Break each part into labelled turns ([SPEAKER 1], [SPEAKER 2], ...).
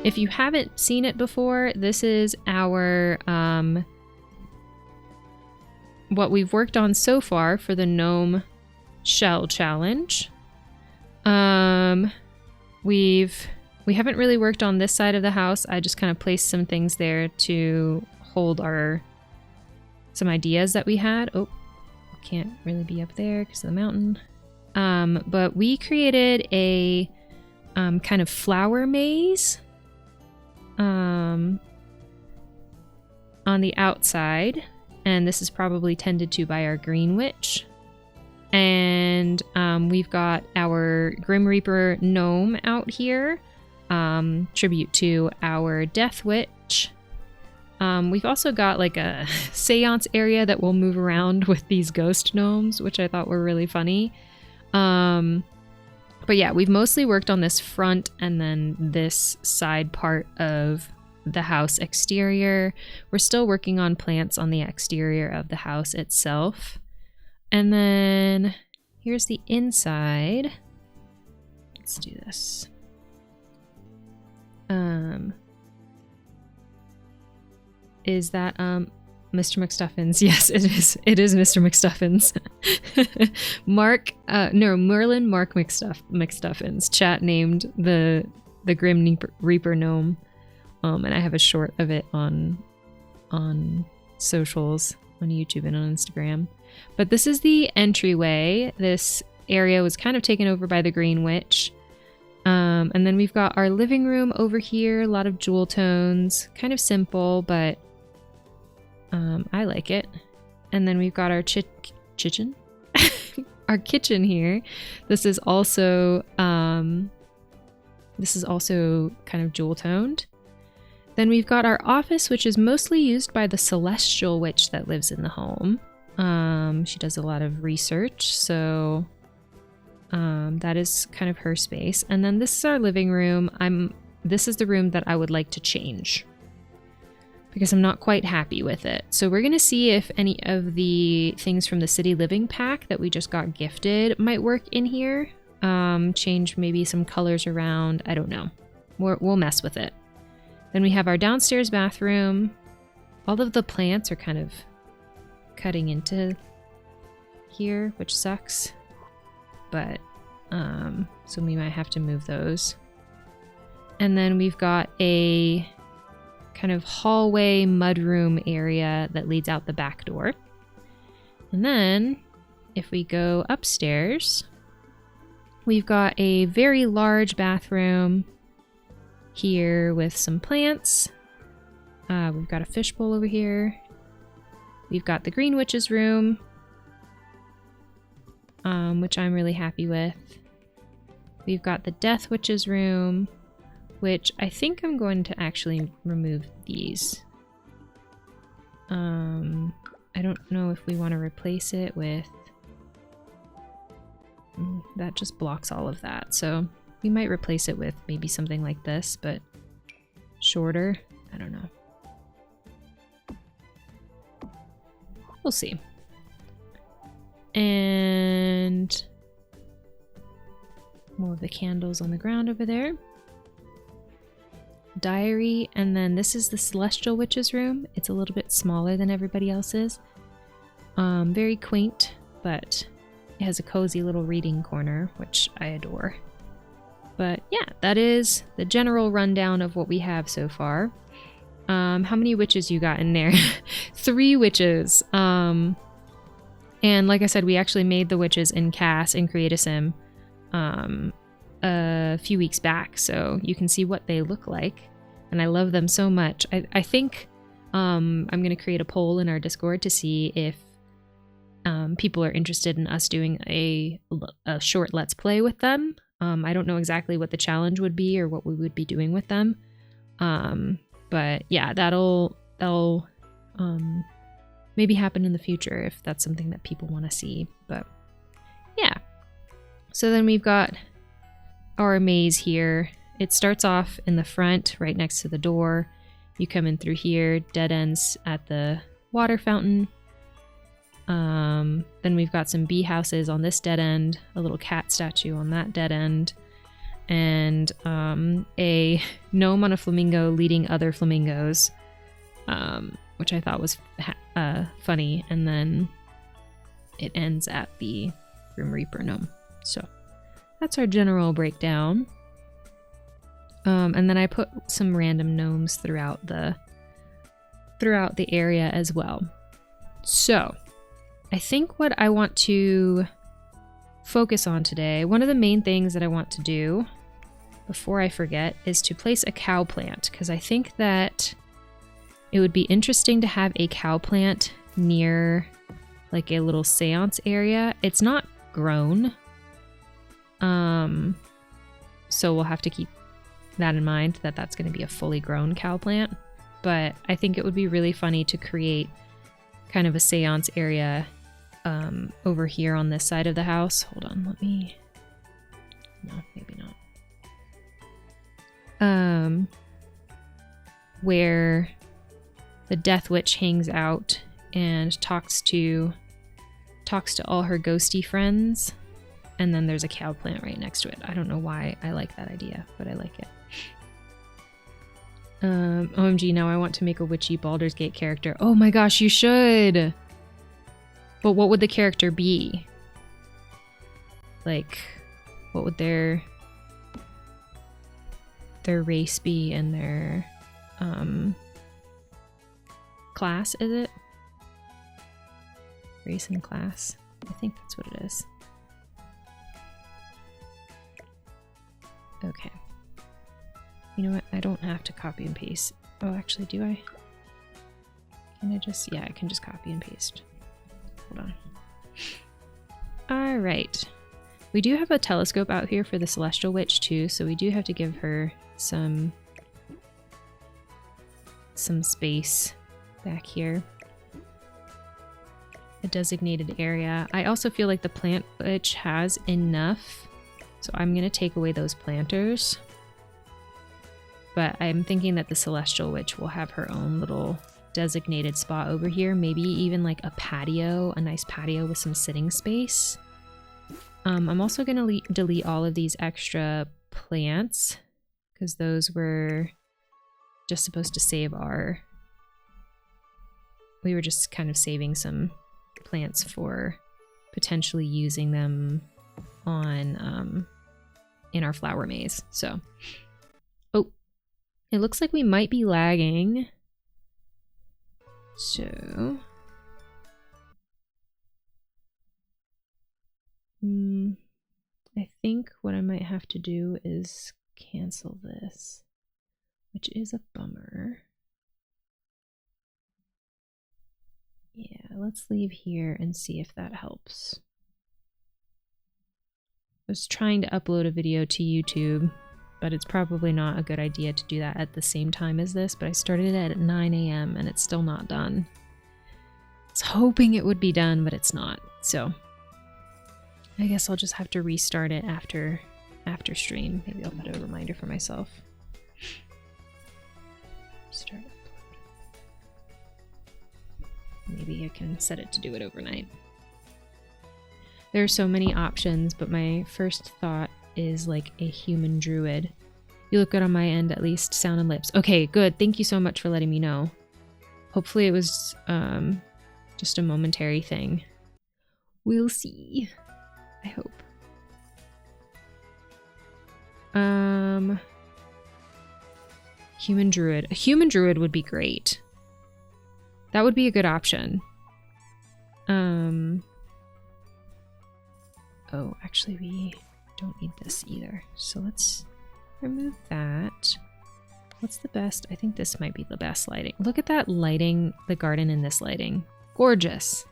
[SPEAKER 1] If you haven't seen it before, this is our what we've worked on so far for the Gnome Shell challenge. We haven't really worked on this side of the house. I just kind of placed some things there to hold some ideas that we had. Oh, can't really be up there because of the mountain. But we created a kind of flower maze on the outside, and this is probably tended to by our green witch. And we've got our Grim Reaper gnome out here, tribute to our Death Witch. We've also got like a seance area that will move around with these ghost gnomes, which I thought were really funny. But yeah, we've mostly worked on this front and then this side part of the house exterior. We're still working on plants on the exterior of the house itself. And then here's the inside. Let's do this. Is that Mr. McStuffins? Yes, it is. It is Mr. McStuffins. Merlin Mark McStuffins. Chat named the Grim Reaper gnome. And I have a short of it on socials, on YouTube and on Instagram. But this is the entryway. This area was kind of taken over by the Green Witch. And then we've got our living room over here. A lot of jewel tones. Kind of simple, but I like it. And then we've got our kitchen. Our kitchen here. This is also kind of jewel toned. Then we've got our office, which is mostly used by the celestial witch that lives in the home. She does a lot of research, so that is kind of her space. And then this is our living room. This is the room that I would like to change because I'm not quite happy with it. So we're going to see if any of the things from the City Living pack that we just got gifted might work in here. Change maybe some colors around. I don't know. We'll mess with it. Then we have our downstairs bathroom. All of the plants are kind of cutting into here, which sucks. But, so we might have to move those. And then we've got a kind of hallway mudroom area that leads out the back door. And then, if we go upstairs, we've got a very large bathroom here with some plants. We've got a fishbowl over here. We've got the Green Witch's room, which I'm really happy with. We've got the Death Witch's room, which I think I'm going to actually remove these. I don't know if we want to replace it with... that just blocks all of that, so we might replace it with maybe something like this, but shorter. I don't know. We'll see. And more of the candles on the ground over there. Diary, and then this is the Celestial Witch's room. It's a little bit smaller than everybody else's. Very quaint, but it has a cozy little reading corner, which I adore. But yeah, that is the general rundown of what we have so far. How many witches you got in there? 3 witches. And like I said, we actually made the witches in CAS in Create-A-Sim a few weeks back, so you can see what they look like. And I love them so much. I think I'm going to create a poll in our Discord to see if people are interested in us doing a short Let's Play with them. I don't know exactly what the challenge would be or what we would be doing with them. But yeah, that'll maybe happen in the future if that's something that people want to see. But yeah. So then we've got our maze here. It starts off in the front, right next to the door. You come in through here, dead ends at the water fountain. Then we've got some bee houses on this dead end, a little cat statue on that dead end. and a gnome on a flamingo leading other flamingos, which I thought was funny, and then it ends at the Grim Reaper gnome. So that's our general breakdown. And then I put some random gnomes throughout the area as well. So I think what I want to focus on today, one of the main things that I want to do before I forget is to place a cow plant, because I think that it would be interesting to have a cow plant near like a little seance area. It's not grown, so we'll have to keep that in mind, that that's going to be a fully grown cow plant. But I think it would be really funny to create kind of a seance area over here on this side of the house. Hold on, let me... No, maybe not. Where the Death Witch hangs out and talks to all her ghosty friends, and then there's a cow plant right next to it. I don't know why I like that idea, but I like it. OMG, now I want to make a witchy Baldur's Gate character. Oh my gosh, you should! But what would the character be? Like, what would their race be and their class, is it? Race and class? I think that's what it is. Okay. You know what? I don't have to copy and paste. Oh, actually, do I? Can I just... Yeah, I can just copy and paste. Hold on. Alright. We do have a telescope out here for the Celestial Witch, too, so we do have to give her some space back here. A designated area. I also feel like the Plant Witch has enough, so I'm going to take away those planters. But I'm thinking that the Celestial Witch will have her own little designated spot over here. Maybe even like a patio, a nice patio with some sitting space. I'm also going to delete all of these extra plants, because those were just supposed to save our... We were just kind of saving some plants for potentially using them on in our flower maze. So, oh, it looks like we might be lagging. So, I think what I might have to do is cancel this, which is a bummer. Yeah, let's leave here and see if that helps. I was trying to upload a video to YouTube, but it's probably not a good idea to do that at the same time as this, but I started it at 9 a.m. and it's still not done. I was hoping it would be done, but it's not. So I guess I'll just have to restart it after stream. Maybe I'll put a reminder for myself. Restart. Maybe I can set it to do it overnight. There are so many options, but my first thought is like a human druid. You look good on my end, at least. Sound and lips. Okay, good. Thank you so much for letting me know. Hopefully it was just a momentary thing. We'll see. I hope. Human druid. A human druid would be great. That would be a good option. Oh, actually we don't need this either. So let's remove that. What's the best? I think this might be the best lighting. Look at that lighting, the garden in this lighting. Gorgeous.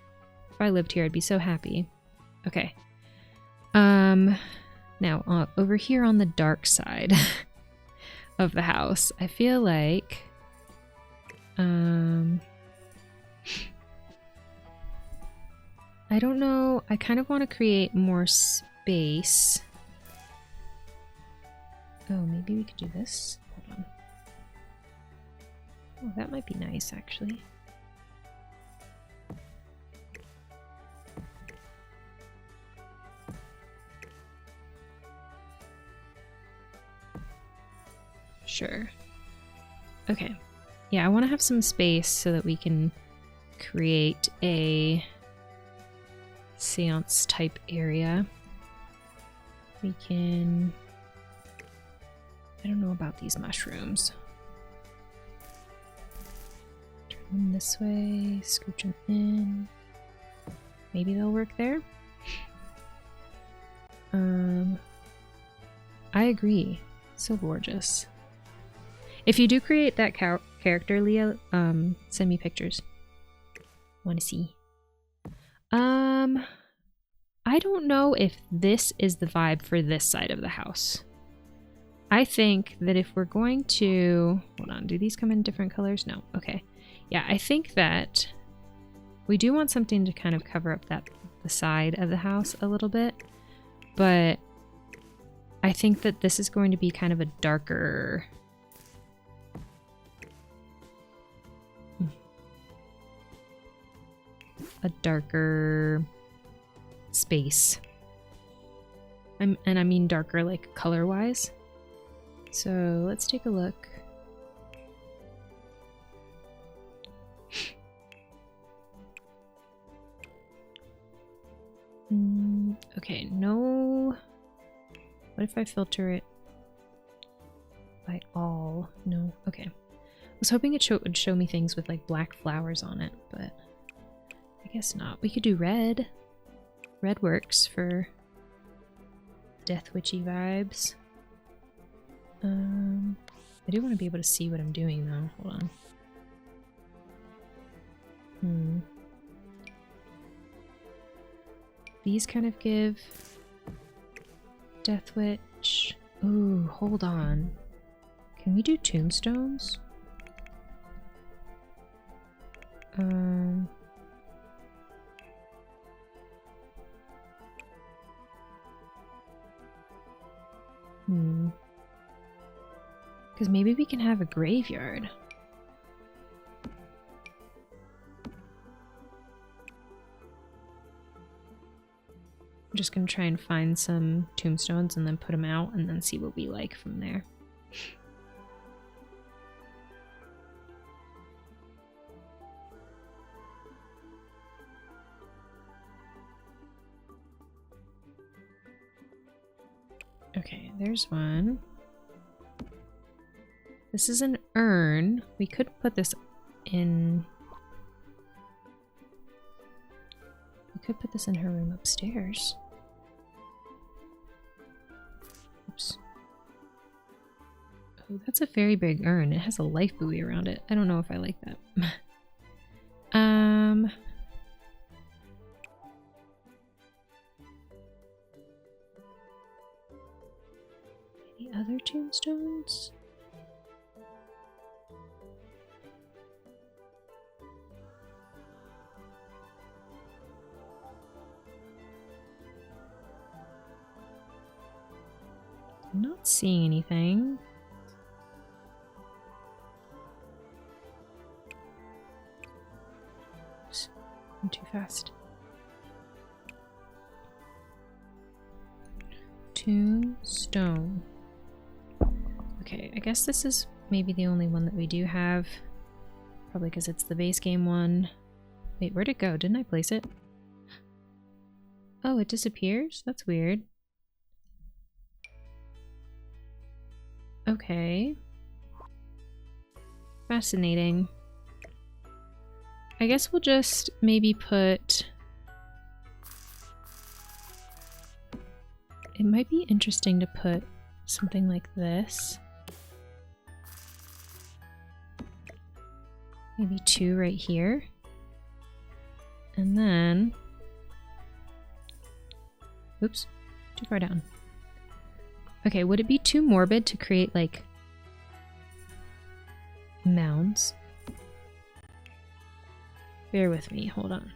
[SPEAKER 1] If I lived here, I'd be so happy. Okay. Now, over here on the dark side of the house, I feel like... I don't know. I kind of want to create more space. Oh, maybe we could do this. Hold on. Oh, that might be nice, actually. Sure. Okay. Yeah, I want to have some space so that we can create a seance type area. We can... I don't know about these mushrooms. Turn them this way, scooch them in. Maybe they'll work there. I agree. So gorgeous. If you do create that character, Leah, send me pictures. Want to see. I don't know if this is the vibe for this side of the house. I think that if we're going to... Hold on, do these come in different colors? No. Okay. Yeah, I think that we do want something to kind of cover up the side of the house a little bit. But I think that this is going to be kind of a darker... space. And I mean darker like color-wise. So let's take a look. Okay, no. What if I filter it by all? No, okay. I was hoping it would show me things with like black flowers on it, but I guess not. We could do red. Red works for death witchy vibes. I do want to be able to see what I'm doing though. Hold on. These kind of give death witch. Ooh, hold on. Can we do tombstones? Because maybe we can have a graveyard. I'm just going to try and find some tombstones and then put them out and then see what we like from there. Okay, there's one. This is an urn. We could put this in... We could put this in her room upstairs. Oops. Oh, that's a very big urn. It has a life buoy around it. I don't know if I like that. Any other tombstones? I'm not seeing anything. Oops, I'm too fast. Tombstone. Okay, I guess this is maybe the only one that we do have. Probably because it's the base game one. Wait, where'd it go? Didn't I place it? Oh, it disappears? That's weird. Okay. Fascinating. I guess we'll just maybe put... It might be interesting to put something like this. Maybe two right here. And then... Oops, too far down. Okay, would it be too morbid to create, like, mounds? Bear with me, hold on.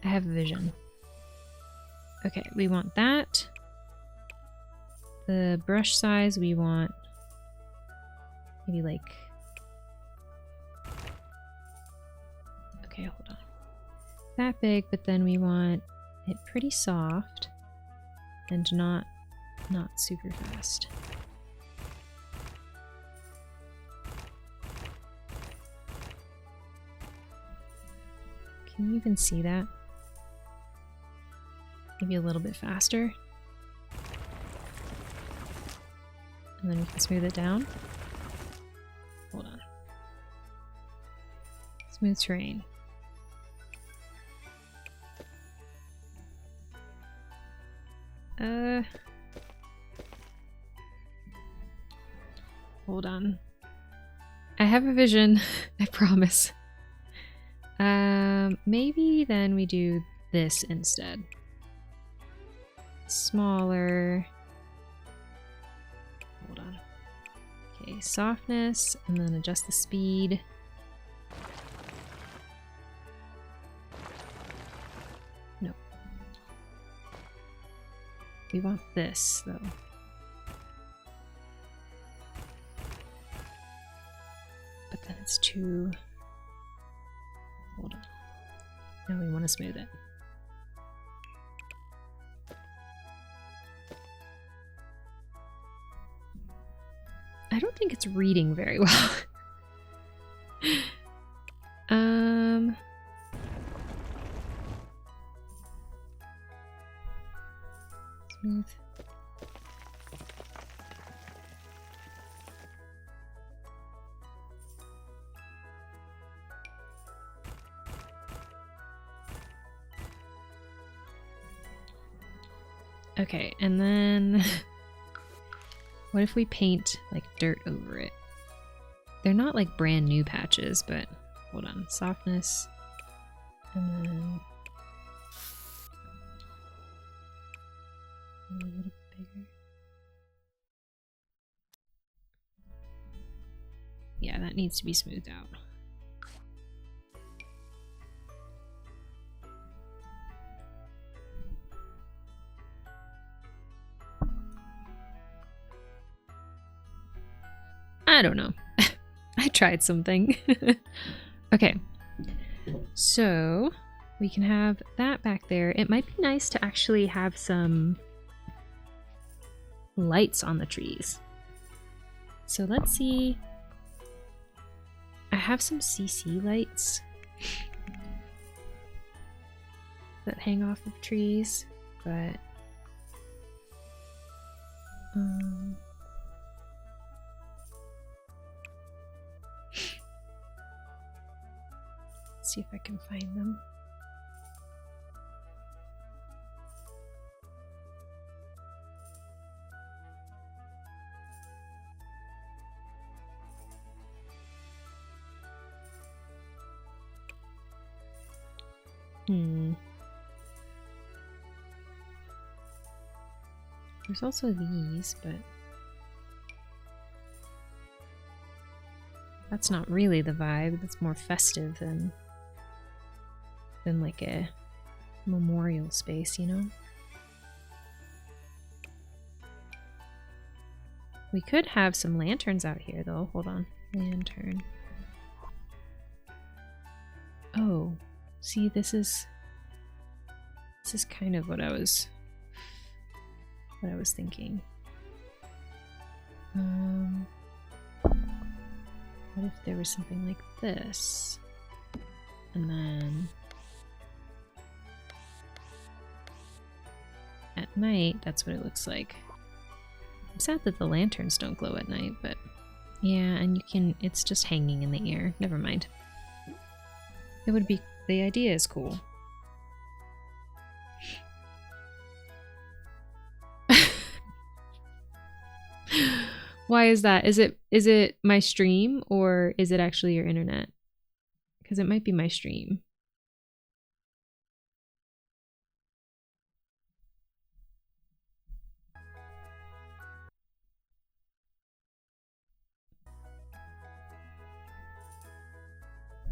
[SPEAKER 1] I have a vision. Okay, we want that. The brush size, we want maybe, like... Okay, hold on. That big, but then we want it pretty soft and not super fast. Can you even see that? Maybe a little bit faster. And then we can smooth it down. Hold on. Smooth terrain. Hold on. I have a vision, I promise. Maybe then we do this instead. Smaller. Hold on. Okay, softness, and then adjust the speed. No. We want this, though. But then it's too... Hold on. Now we want to smooth it. I don't think it's reading very well. Smooth. Okay, and then what if we paint like dirt over it? They're not like brand new patches, but hold on, softness, and then a little bit bigger. Yeah, that needs to be smoothed out. I don't know. I tried something. Okay. So we can have that back there. It might be nice to actually have some lights on the trees. So let's see. I have some CC lights that hang off of trees, but see if I can find them. There's also these, but that's not really the vibe. That's more festive than like a memorial space, you know? We could have some lanterns out here though. Hold on. Lantern. Oh, see, this is kind of what I was thinking. What if there was something like this? And then at night, that's what it looks like. I'm sad that the lanterns don't glow at night, but yeah, and you can, it's just hanging in the air. Never mind. It would be, the idea is cool. Why is that? Is it my stream or is it actually your internet? Because it might be my stream.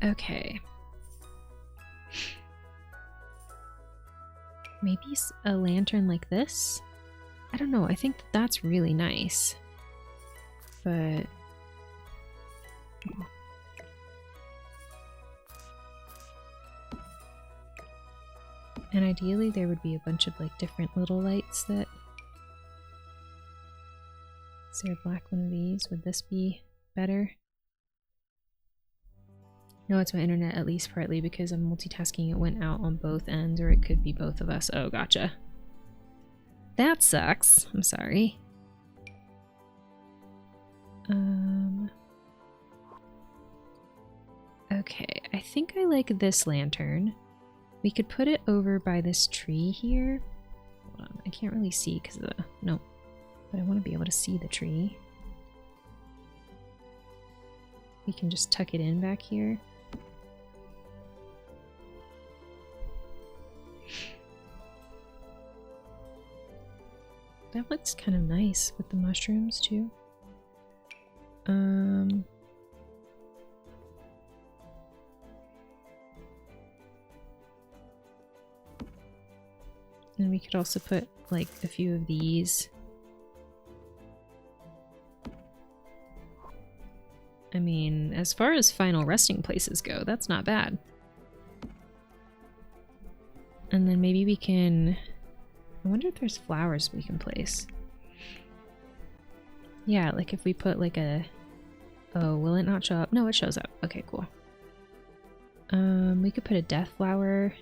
[SPEAKER 1] Okay. Maybe a lantern like this? I don't know. I think that's really nice. But and ideally there would be a bunch of like different little lights that... Is there a black one of these? Would this be better? No, it's my internet, at least partly, because I'm multitasking. It went out on both ends, or it could be both of us. Oh, gotcha. That sucks. I'm sorry. Okay, I think I like this lantern. We could put it over by this tree here. Hold on, I can't really see because of the... No, but I want to be able to see the tree. We can just tuck it in back here. That looks kind of nice with the mushrooms too. And we could also put like a few of these. I mean, as far as final resting places go, that's not bad. And then maybe we can... I wonder if there's flowers we can place. Yeah, like if we put like a... Oh, will it not show up? No, it shows up. Okay, cool. We could put a death flower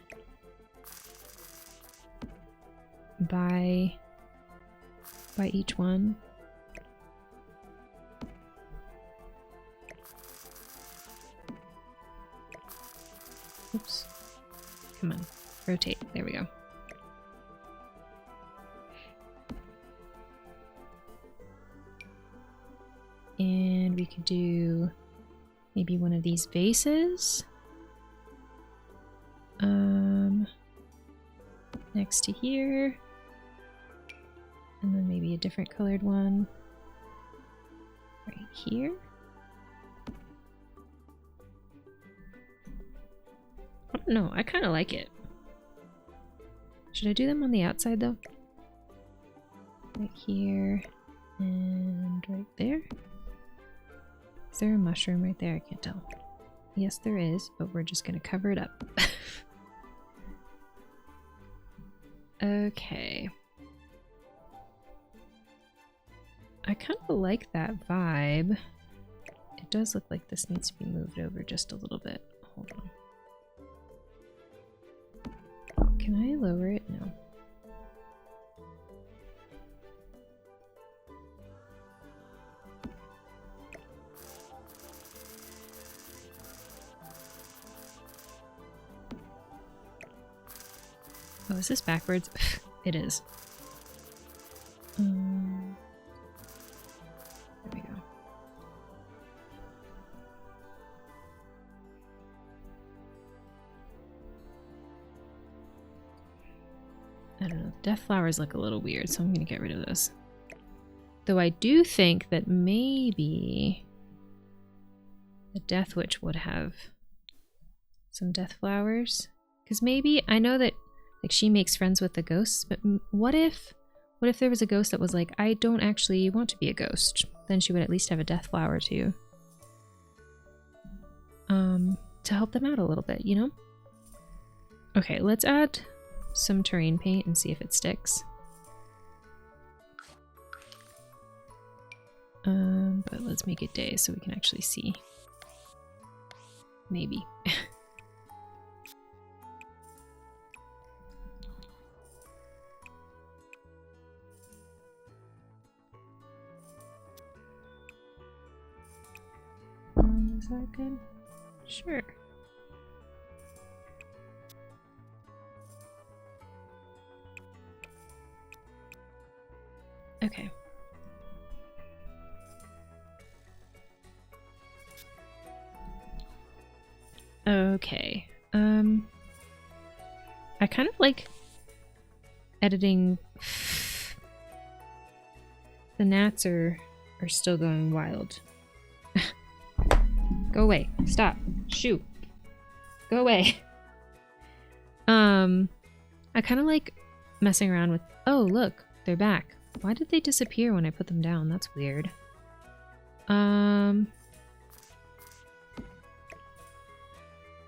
[SPEAKER 1] by each one. Oops. Come on. Rotate. There we go. And we could do maybe one of these vases. Next to here. And then maybe a different colored one right here. I don't know, I kind of like it. Should I do them on the outside though? Right here and right there. Is there a mushroom right there? I can't tell. Yes, there is, but we're just gonna cover it up. Okay. I kind of like that vibe. It does look like this needs to be moved over just a little bit. Hold on. Can I lower it? No. Oh, is this backwards? It is. There we go. I don't know. Death flowers look a little weird, so I'm going to get rid of those. Though I do think that maybe the Death Witch would have some death flowers. Because maybe, I know that like she makes friends with the ghosts, but what if there was a ghost that was like, I don't actually want to be a ghost? Then she would at least have a death flower too. To help them out a little bit, you know? Okay, let's add some terrain paint and see if it sticks. But let's make it day so we can actually see. Maybe. Is that good? Sure. Okay. Okay. I kind of like editing. The gnats are still going wild. Go away. Stop. Shoot. Go away. I kind of like messing around with... Oh, look. They're back. Why did they disappear when I put them down? That's weird.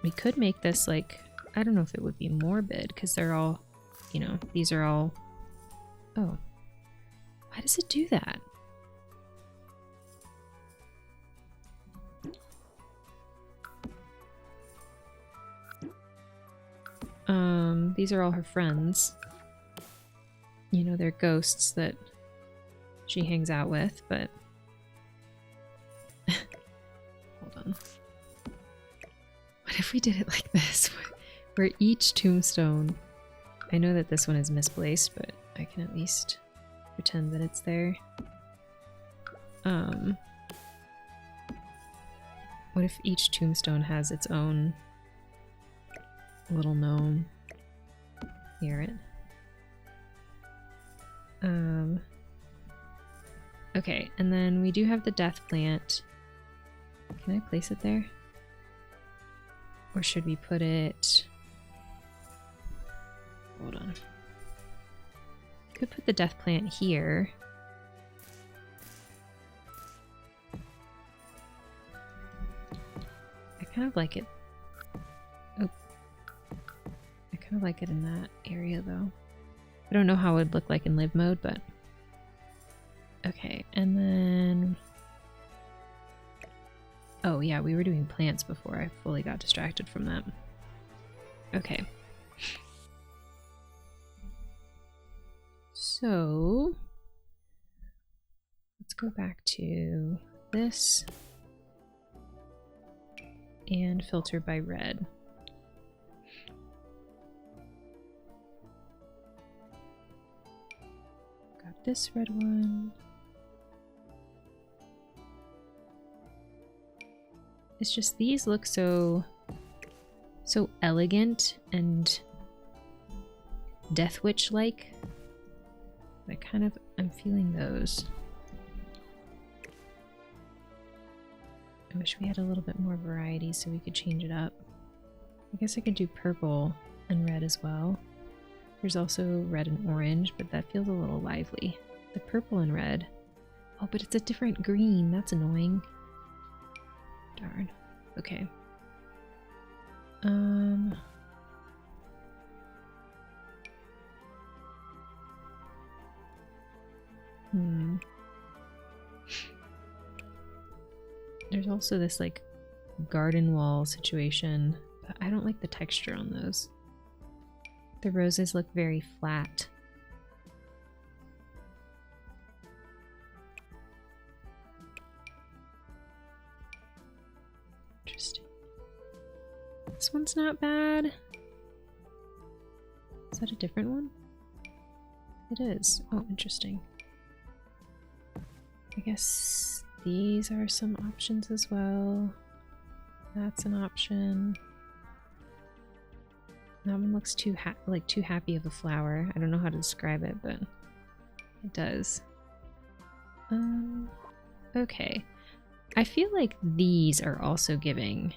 [SPEAKER 1] We could make this like... I don't know if it would be morbid because they're all... You know, these are all... Oh. Why does it do that? These are all her friends. You know, they're ghosts that she hangs out with, but... Hold on. What if we did it like this? Where each tombstone... I know that this one is misplaced, but I can at least pretend that it's there. What if each tombstone has its own little gnome? Hear it. Okay, and then we do have the death plant. Can I place it there? Or should we put it... Hold on. Could put the death plant here. I kind of like it. Oh. I kind of like it in that area though. I don't know how it would look like in live mode, but... Okay, and then... Oh yeah, we were doing plants before. I fully got distracted from that. Okay. So... Let's go back to this. And filter by red. Got this red one. It's just these look so elegant and Death Witch like. I'm feeling those. I wish we had a little bit more variety so we could change it up. I guess I could do purple and red as well. There's also red and orange, but that feels a little lively. The purple and red. Oh, but it's a different green. That's annoying. Darn. Okay. There's also this like garden wall situation, but I don't like the texture on those. The roses look very flat. Interesting. This one's not bad. Is that a different one? It is. Oh, interesting. I guess these are some options as well. That's an option. That one looks too happy of a flower. I don't know how to describe it, but it does. Okay. I feel like these are also giving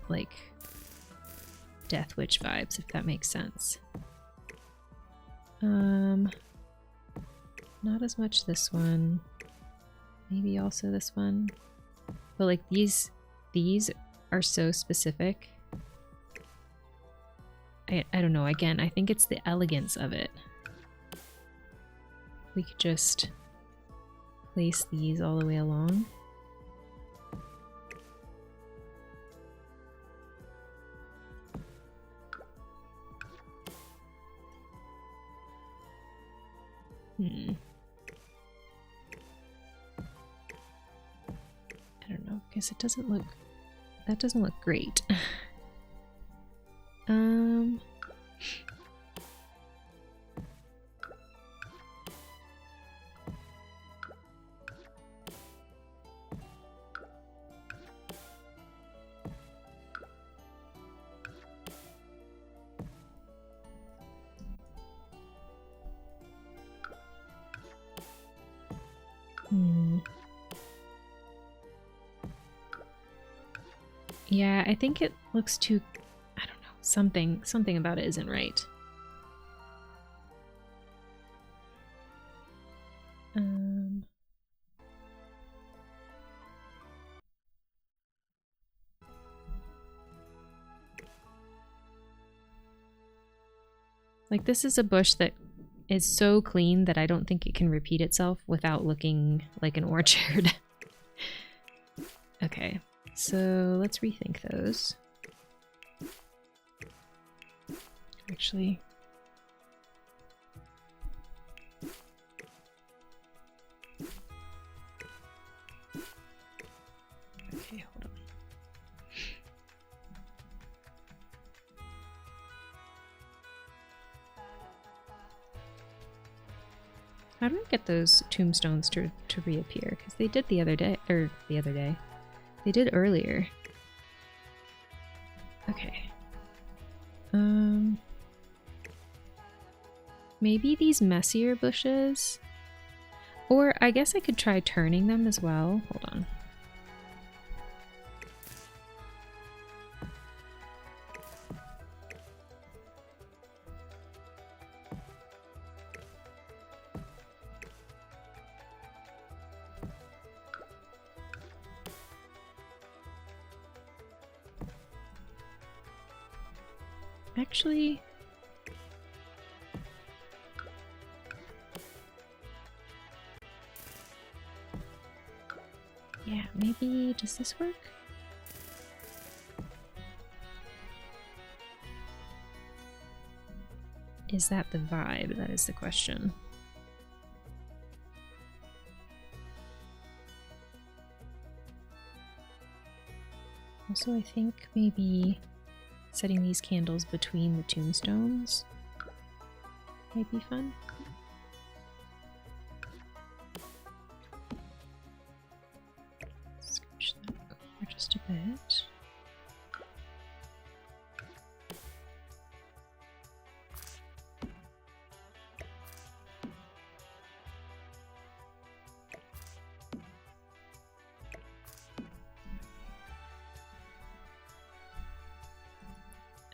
[SPEAKER 1] like Death Witch vibes, if that makes sense. Not as much this one. Maybe also this one. But like these are so specific. I don't know, again, I think it's the elegance of it. We could just place these all the way along. I don't know, because it doesn't look... That doesn't look great. Yeah, I think it looks too... I don't know. Something about it isn't right. Like, this is a bush that is so clean that I don't think it can repeat itself without looking like an orchard. Okay, so let's rethink those. actually. Okay, hold on. How do I get those tombstones to reappear? Because they did the other day, they did earlier. Okay. Maybe these messier bushes? Or I guess I could try turning them as well. Hold on. Actually, yeah, maybe, does this work? Is that the vibe? That is the question. Also, I think maybe setting these candles between the tombstones might be fun. Scooch that over just a bit.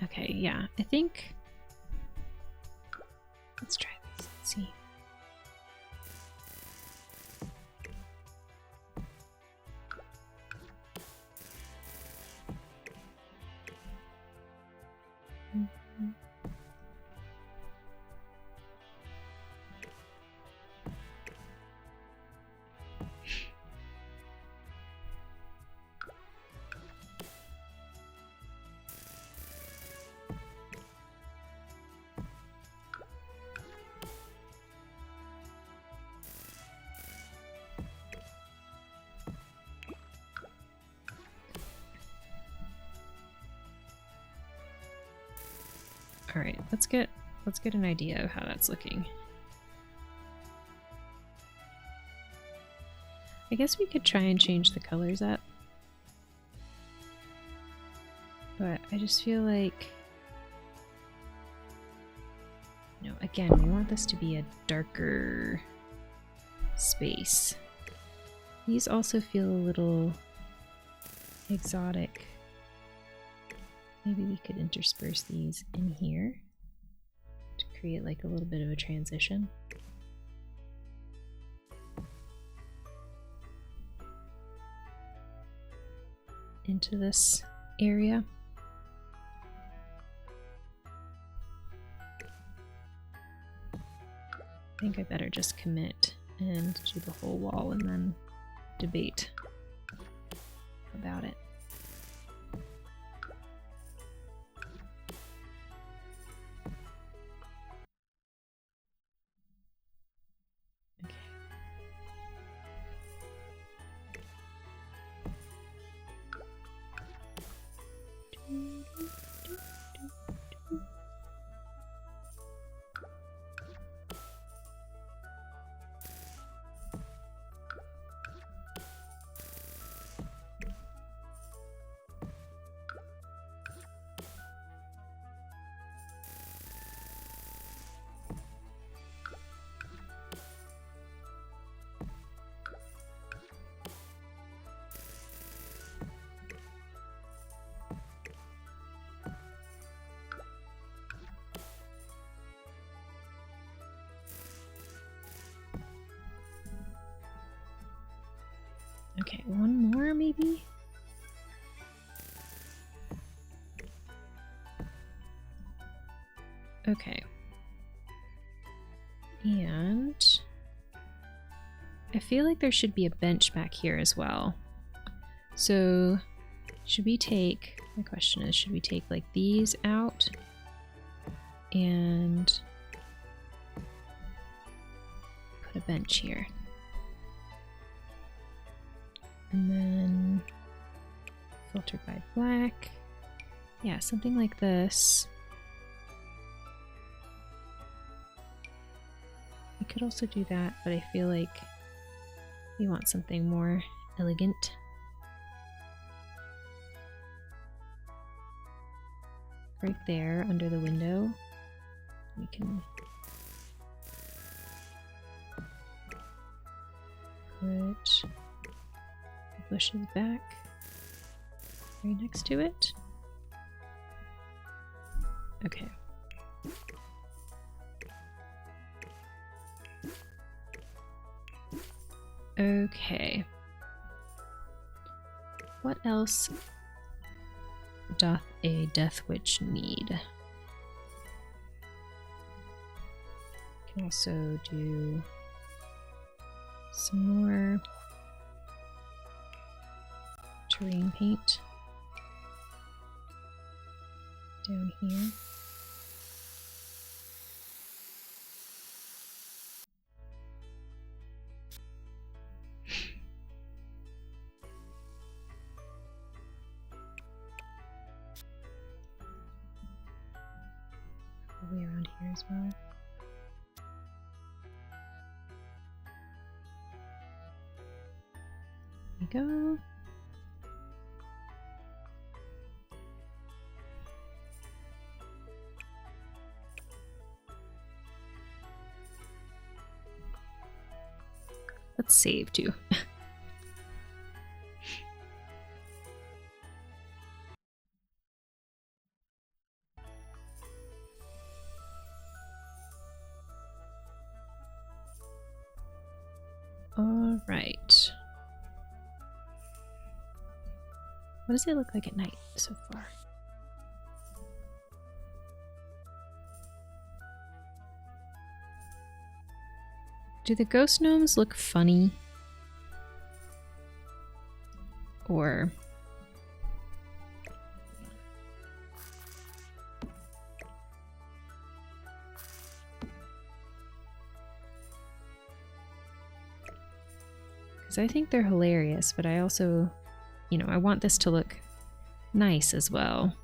[SPEAKER 1] Okay, yeah, I think... Let's try this, let's see. All right, let's get an idea of how that's looking. I guess we could try and change the colors up. But I just feel like, you know, again, we want this to be a darker space. These also feel a little exotic. Maybe we could intersperse these in here to create like a little bit of a transition. Into this area. I think I better just commit and do the whole wall and then debate about it. Okay, one more maybe? Okay. And I feel like there should be a bench back here as well. So should we take, my question is, should we take like these out and put a bench here. And then filter by black. Yeah, something like this. We could also do that, but I feel like we want something more elegant. Right there under the window, we can put the bushes back right next to it. Okay. Okay. What else doth a death witch need? Can also do some more terrain paint down here. Probably around here as well. There we go. Let's save too. All right. What does it look like at night so far? Do the ghost gnomes look funny? Or... because I think they're hilarious, but I also, you know, I want this to look nice as well.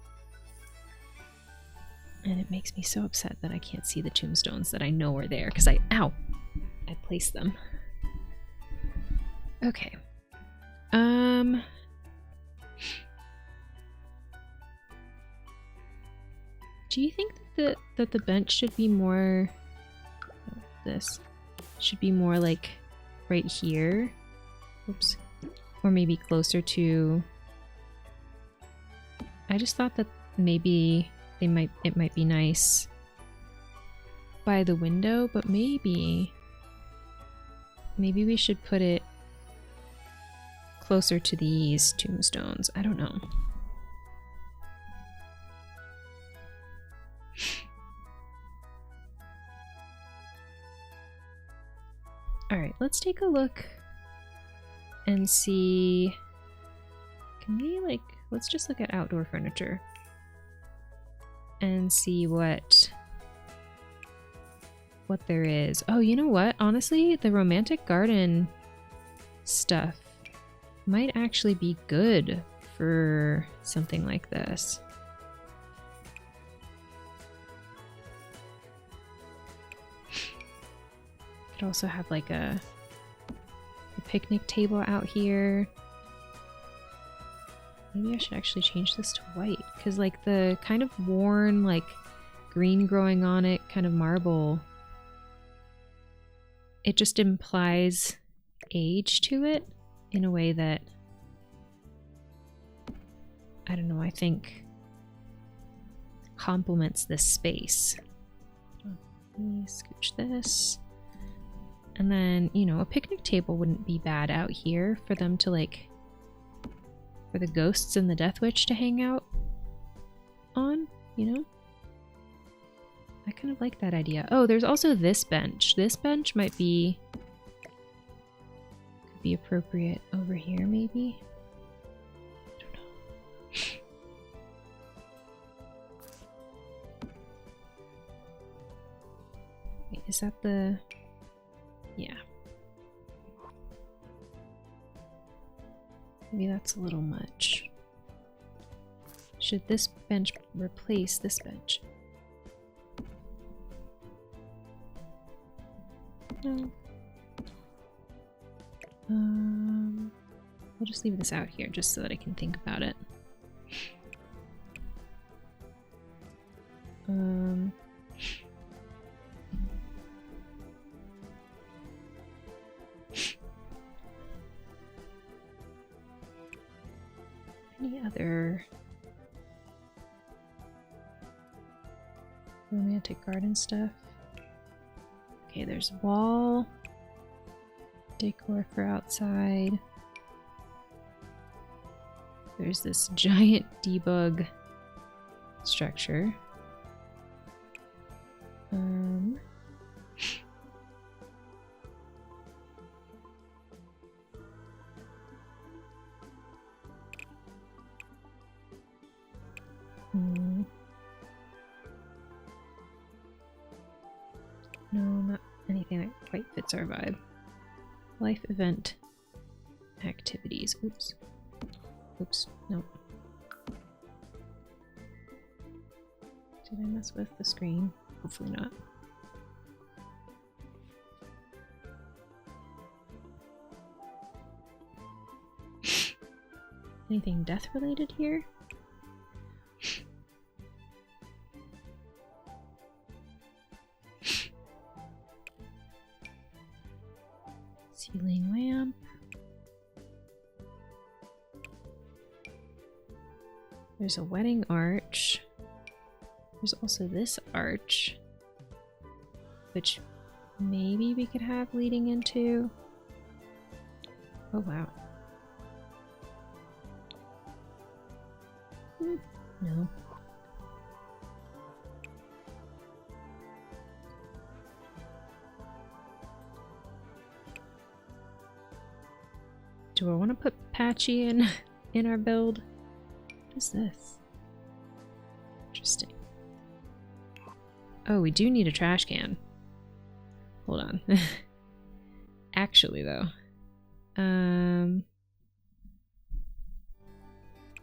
[SPEAKER 1] And it makes me so upset that I can't see the tombstones that I know are there because I placed them. Okay. Do you think that the bench should be more... this should be more like right here? Oops. Or maybe closer to... I just thought that maybe it might be nice by the window, but maybe we should put it closer to these tombstones. I don't know. Alright, let's take a look and see. Can we, like, let's just look at outdoor furniture and see what there is. Oh, you know what? Honestly, the romantic garden stuff might actually be good for something like this. Could also have like a picnic table out here. Maybe I should actually change this to white, because like the kind of worn, like green growing on it kind of marble, it just implies age to it in a way that, I don't know, I think complements this space. Let me scooch this. And then, you know, a picnic table wouldn't be bad out here for them to, like, for the ghosts and the Death Witch to hang out on, you know? I kind of like that idea. Oh, there's also this bench. This bench might be... could be appropriate over here, maybe? I don't know. Wait, is that the... Yeah. Maybe that's a little much. Should this bench replace this bench? No. I'll just leave this out here just so that I can think about it. Any other romantic garden stuff? Okay, there's wall decor for outside. There's this giant debug structure. No, not anything that quite fits our vibe. Life event activities. Oops. Oops. Nope. Did I mess with the screen? Hopefully not. Anything death related here? Ceiling lamp. There's a wedding arch. There's also this arch, which maybe we could have leading into... Oh wow. No. Do I want to put Patchy in our build? What is this? Interesting. Oh, we do need a trash can. Hold on. Actually, though.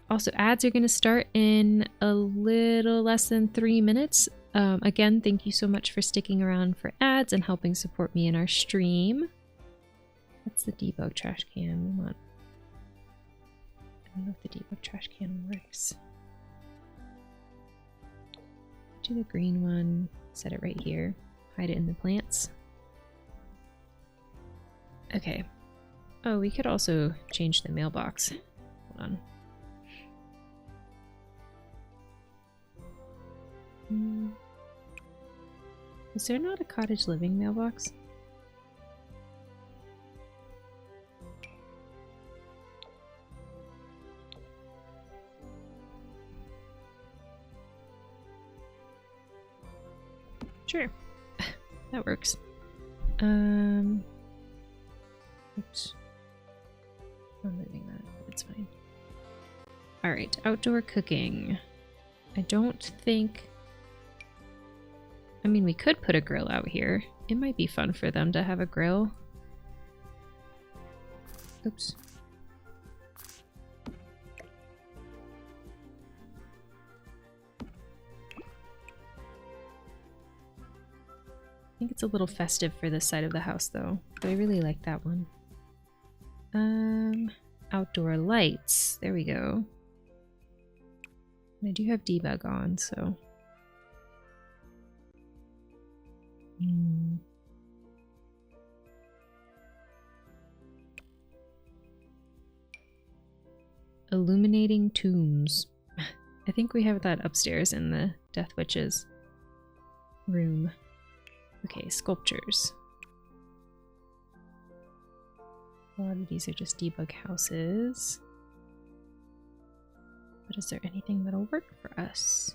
[SPEAKER 1] Also, ads are going to start in a little less than 3 minutes. Again, thank you so much for sticking around for ads and helping support me in our stream. What's the debug trash can we want? I don't know if the debug trash can works. Do the green one, set it right here, hide it in the plants. Okay. Oh, we could also change the mailbox. Hold on. Is there not a cottage living mailbox? Sure. That works. Oops. I'm moving that, but it's fine. Alright, outdoor cooking. I don't think... I mean, we could put a grill out here. It might be fun for them to have a grill. Oops. I think it's a little festive for this side of the house, though. But I really like that one. Outdoor lights. There we go. And I do have debug on, so... Illuminating tombs. I think we have that upstairs in the Death Witch's room. Okay, sculptures. A lot of these are just debug houses. But is there anything that'll work for us?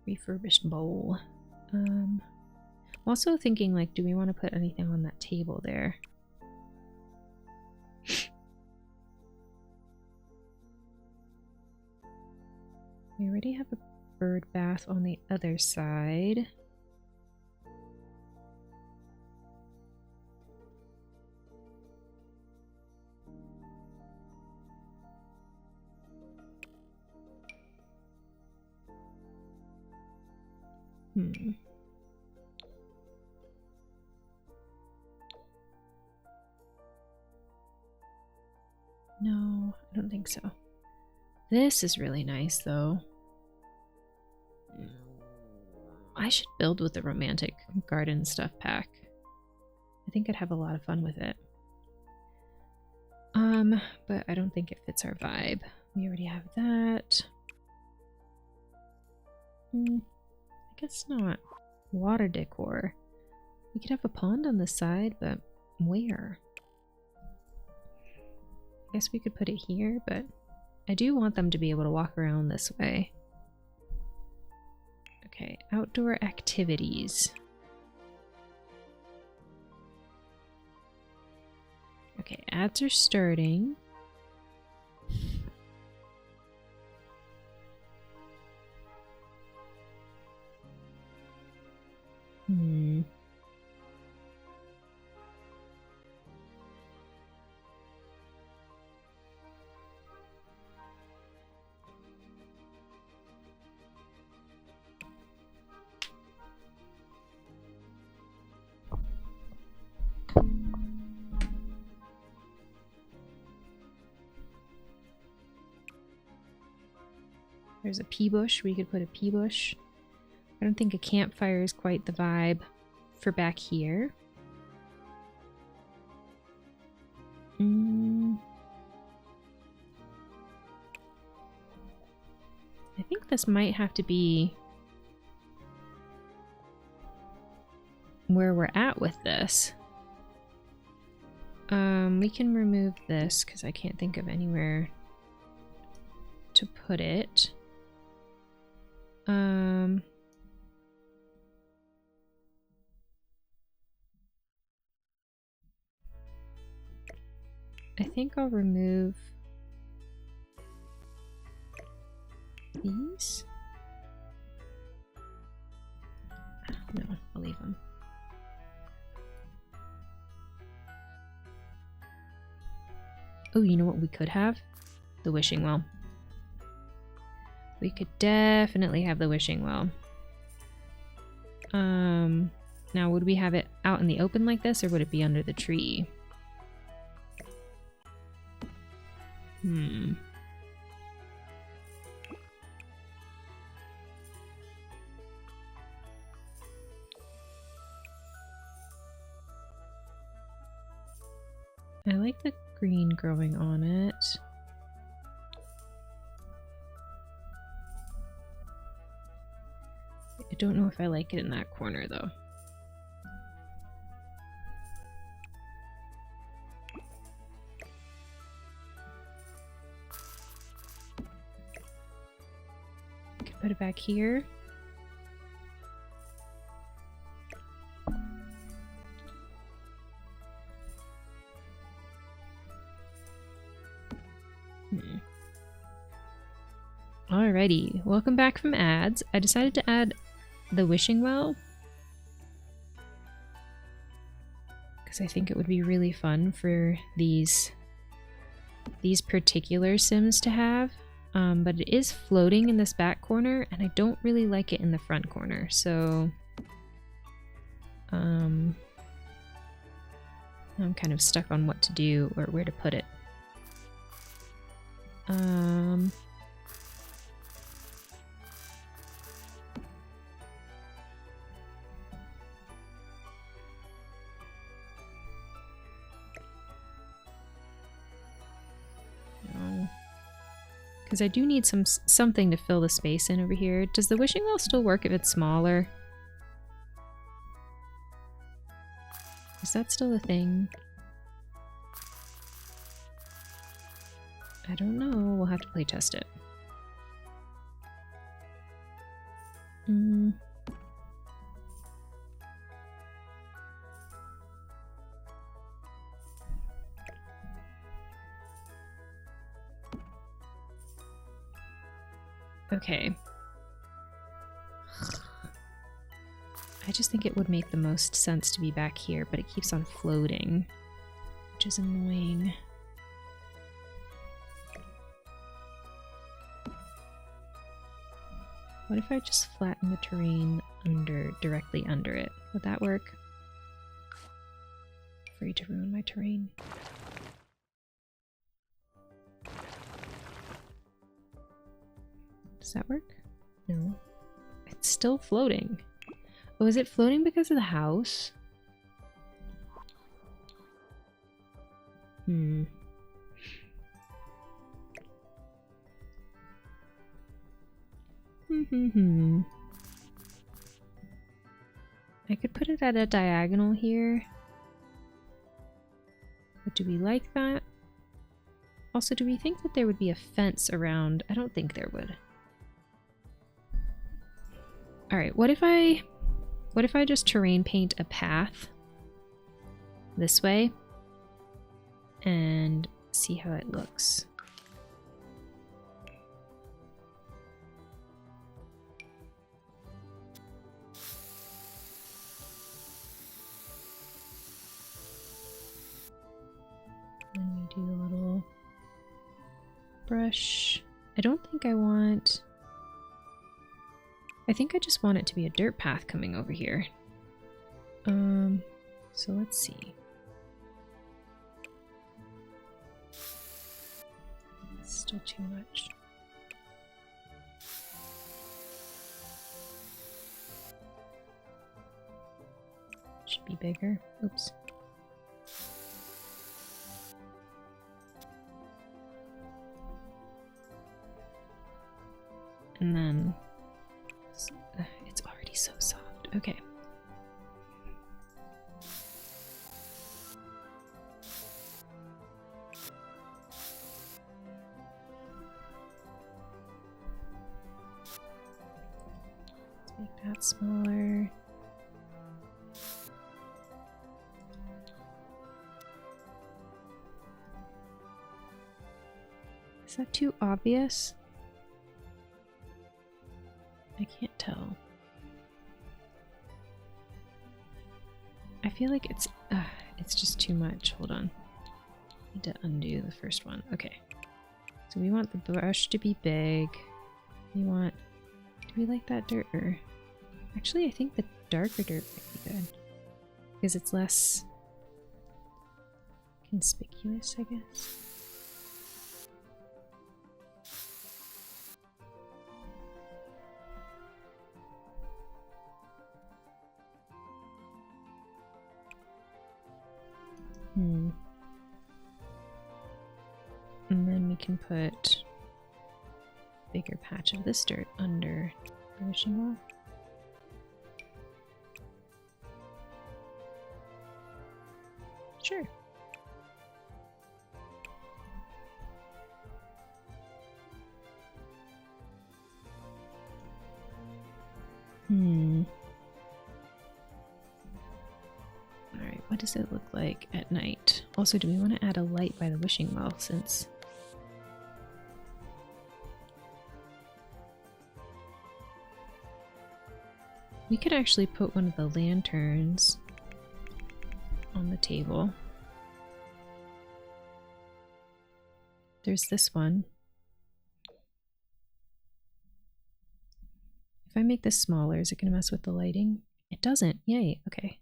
[SPEAKER 1] Refurbished bowl. I'm also thinking, like, do we want to put anything on that table there? We already have a bird bath on the other side. No, I don't think so. This is really nice, though. I should build with the romantic garden stuff pack. I think I'd have a lot of fun with it. But I don't think it fits our vibe. We already have that. I guess not. Water decor. We could have a pond on the side, but where? I guess we could put it here, but I do want them to be able to walk around this way. Okay, outdoor activities. Okay, ads are starting. There's a pea bush. We could put a pea bush. I don't think a campfire is quite the vibe for back here. I think this might have to be where we're at with this. We can remove this because I can't think of anywhere to put it. I think I'll remove these. No, I'll leave them. Oh, you know what we could have? The wishing well. We could definitely have the wishing well. Now would we have it out in the open like this, or would it be under the tree? I like the green growing on it. I don't know if I like it in that corner though. Could put it back here. Alrighty, welcome back from ads. I decided to add the wishing well because I think it would be really fun for these particular Sims to have. But it is floating in this back corner, and I don't really like it in the front corner, so I'm kind of stuck on what to do or where to put it. Because I do need something to fill the space in over here. Does the wishing well still work if it's smaller? Is that still a thing? I don't know. We'll have to play test it. Okay. I just think it would make the most sense to be back here, but it keeps on floating, which is annoying. What if I just flatten the terrain directly under it? Would that work? Afraid to ruin my terrain. Does that work? No. It's still floating. Oh, is it floating because of the house? Hmm. I could put it at a diagonal here. But do we like that? Also, do we think that there would be a fence around? I don't think there would. Alright, what if I just terrain paint a path this way and see how it looks? And we do a little brush. I don't think I want... I think I just want it to be a dirt path coming over here. So let's see. It's still too much. Should be bigger. Oops. And then it's already so soft. Okay. Let's make that smaller. Is that too obvious? I can't tell. I feel like it's just too much. Hold on. I need to undo the first one. Okay. So we want the brush to be big. We want... Do we like that dirt? Or... Actually, I think the darker dirt might be good. Because it's less conspicuous, I guess. And then we can put a bigger patch of this dirt under the wishing well. Sure. Alright, what does it look like at night? Also, do we want to add a light by the wishing well since... We could actually put one of the lanterns on the table. There's this one. If I make this smaller, is it going to mess with the lighting? It doesn't. Yay. Okay.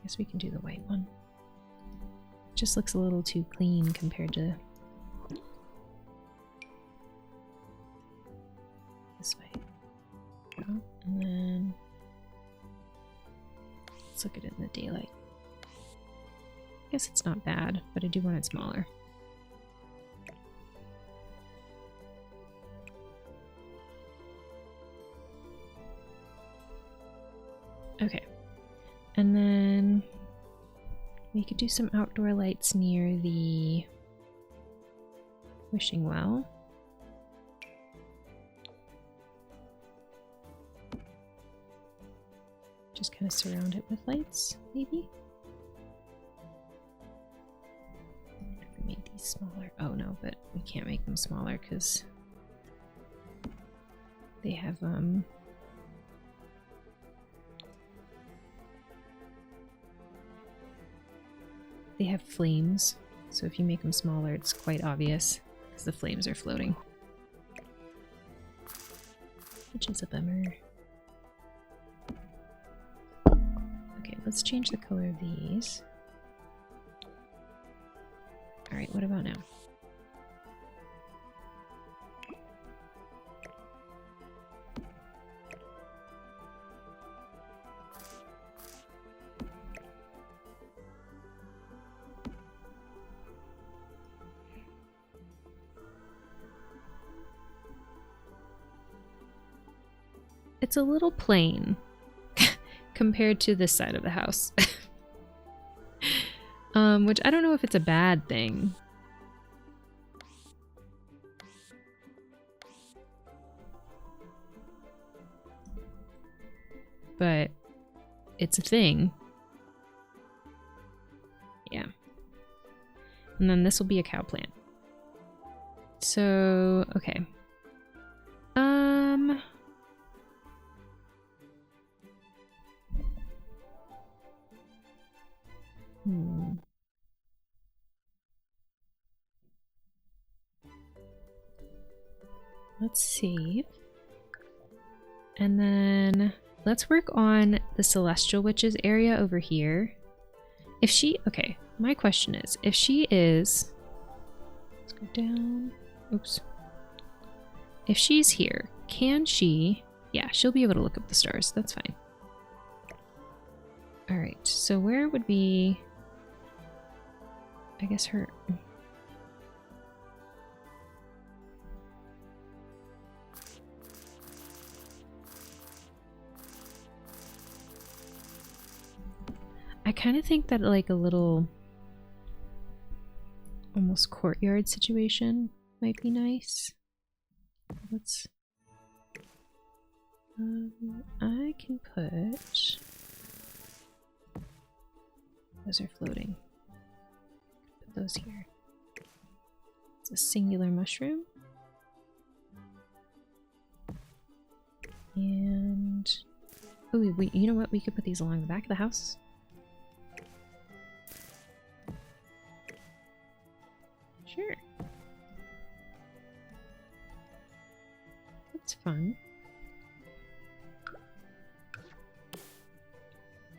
[SPEAKER 1] Guess we can do the white one. It just looks a little too clean compared to this way. And then let's look at it in the daylight. I guess it's not bad, but I do want it smaller. Okay. And then we could do some outdoor lights near the wishing well. Just kind of surround it with lights, maybe? smaller. Oh no, but we can't make them smaller because they have flames. So if you make them smaller, it's quite obvious because the flames are floating. Which is a bummer. Okay, let's change the color of these. Alright, what about now? It's a little plain compared to this side of the house. Which I don't know if it's a bad thing. But it's a thing. Yeah. And then this will be a cow plant. So, okay. Let's save. And then let's work on the Celestial Witches area over here. If she, okay, my question is, if she is, let's go down, oops. If she's here, can she, yeah, she'll be able to look up the stars, that's fine. All right, so where would be, I guess her, I kind of think that like a little almost courtyard situation might be nice. Let's I can put, those are floating. Put those here. It's a singular mushroom. And oh wait, you know what? We could put these along the back of the house. Sure. That's fun.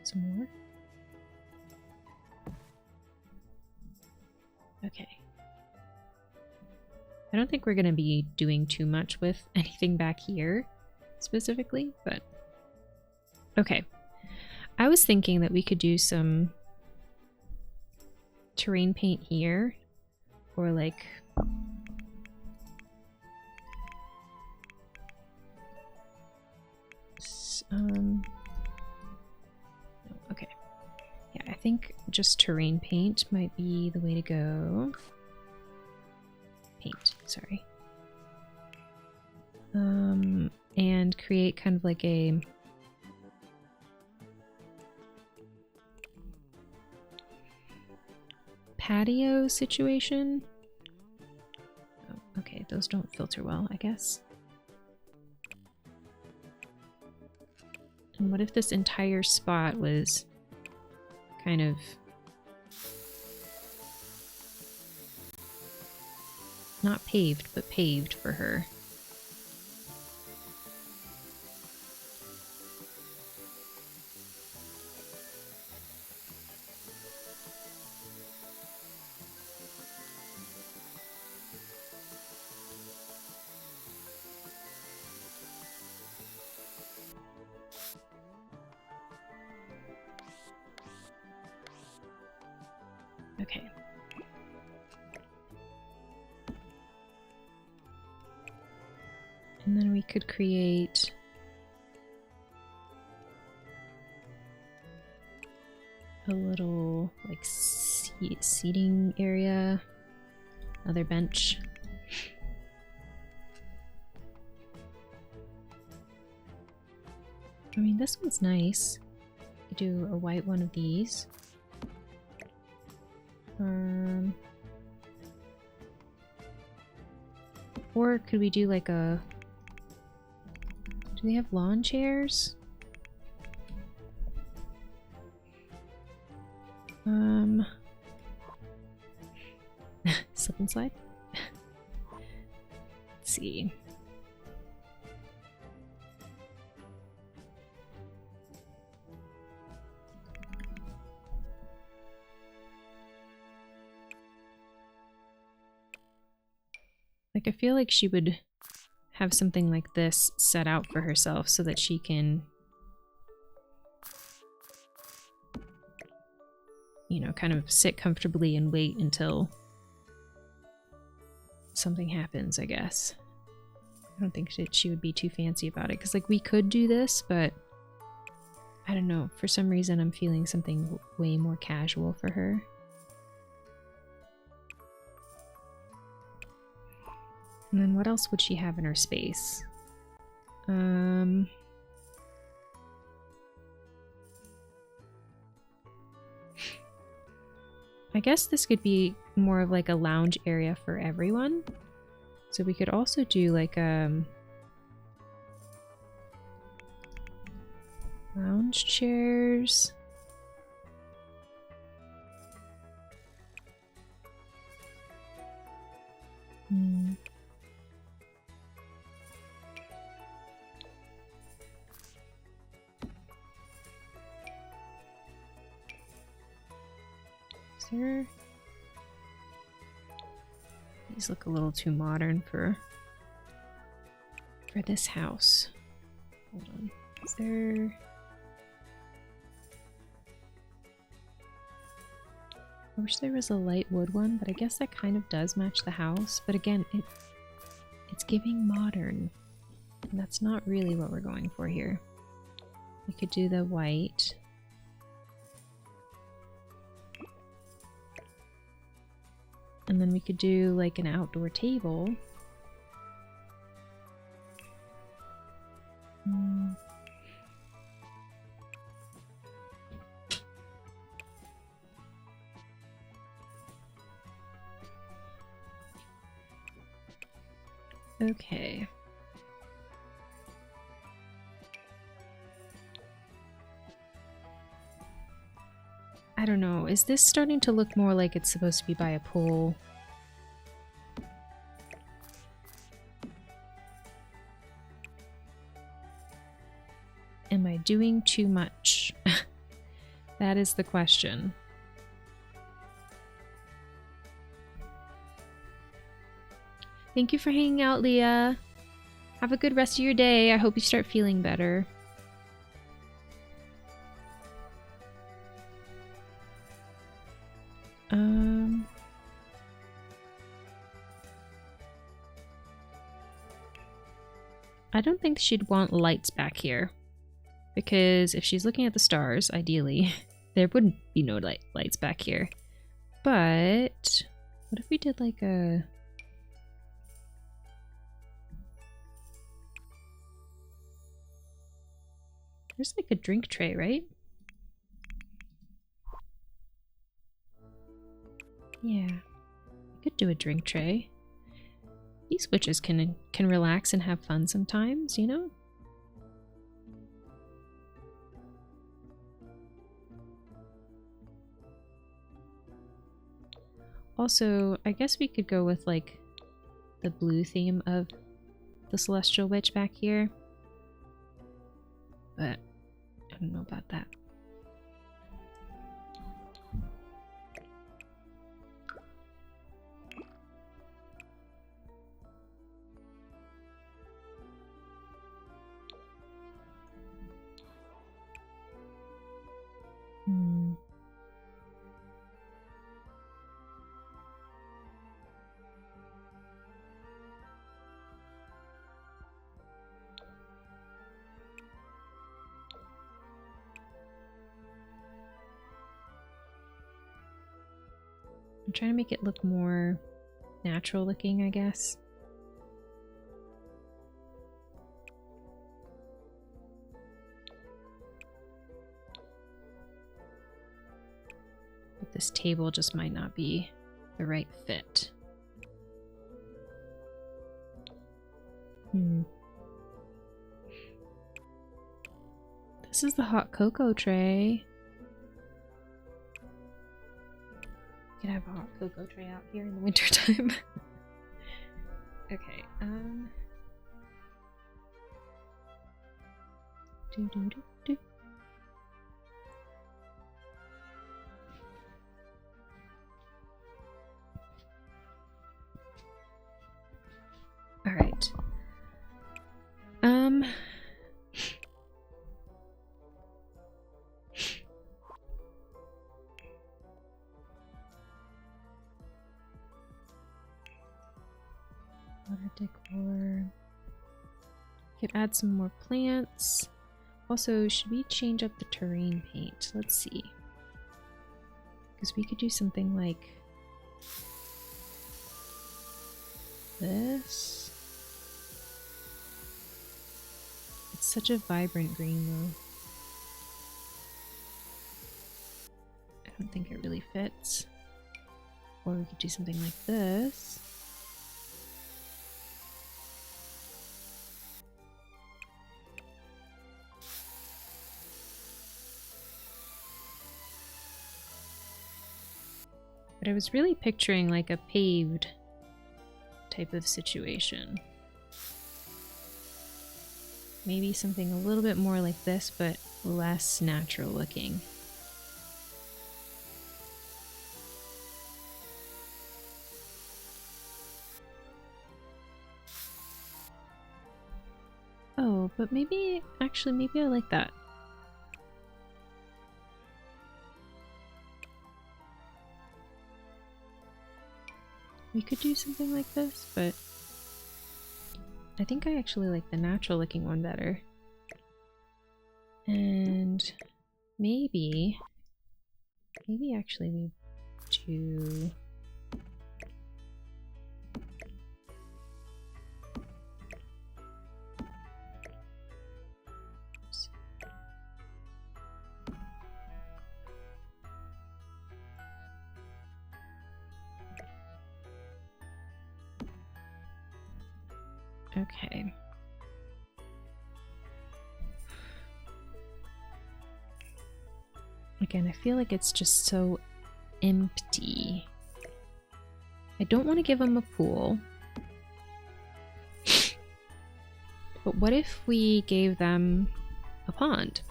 [SPEAKER 1] Some more. Okay. I don't think we're going to be doing too much with anything back here specifically, but okay. I was thinking that we could do some terrain paint here. Or like okay. Yeah, I think just terrain paint might be the way to go. Paint, sorry. And create kind of like a patio situation. Oh, okay, those don't filter well, I guess. And what if this entire spot was kind of not paved, but paved for her? Okay. And then we could create a little like seating area, another bench. I mean, this one's nice. Do a white one of these. Or could we do like a... Do they have lawn chairs? Slip and slide? Let's see. Like, I feel like she would have something like this set out for herself so that she can, you know, kind of sit comfortably and wait until something happens, I guess. I don't think she would be too fancy about it, because, like, we could do this, but I don't know. For some reason, I'm feeling something way more casual for her. And then what else would she have in her space? I guess this could be more of like a lounge area for everyone. So we could also do like lounge chairs. These look a little too modern for this house. Hold on. Is there... I wish there was a light wood one, but I guess that kind of does match the house. But again, it's giving modern. And that's not really what we're going for here. We could do the white. And then we could do like an outdoor table. Okay. I don't know. Is this starting to look more like it's supposed to be by a pool? Am I doing too much? That is the question. Thank you for hanging out, Leah. Have a good rest of your day. I hope you start feeling better. I don't think she'd want lights back here, because if she's looking at the stars, ideally, there wouldn't be no lights back here. But what if we did like a... There's like a drink tray, right? Yeah, we could do a drink tray. These witches can relax and have fun sometimes, you know? Also, I guess we could go with like the blue theme of the Celestial Witch back here. But I don't know about that. I'm trying to make it look more natural looking, I guess. But this table just might not be the right fit. This is the hot cocoa tray. You could have a hot cocoa tray out here in the wintertime. Okay, do. All right. Water decor. Could add some more plants. Also, should we change up the terrain paint? Let's see. Because we could do something like this. It's such a vibrant green though. I don't think it really fits. Or we could do something like this. But I was really picturing like a paved type of situation. Maybe something a little bit more like this, but less natural looking. Oh, but maybe, actually, maybe I like that. We could do something like this, but I think I actually like the natural looking one better. And maybe actually we do okay. Again, I feel like it's just so empty. I don't want to give them a pool. But what if we gave them a pond?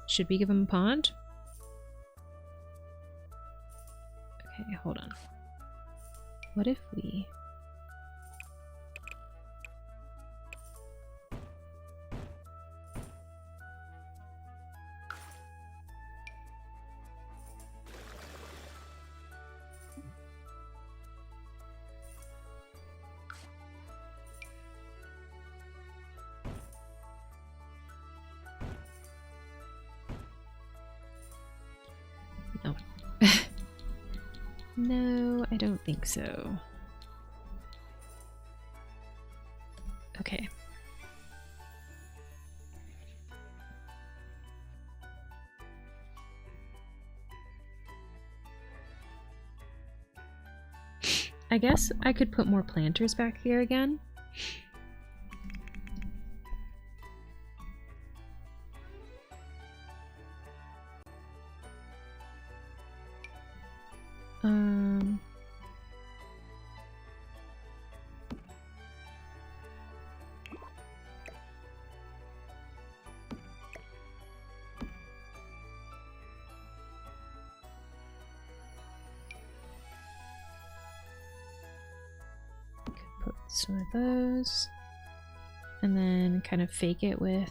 [SPEAKER 1] Should we give them a pond? Okay, hold on. What if we... No. No, I don't think so. Okay. I guess I could put more planters back here again. Put some of those, and then kind of fake it with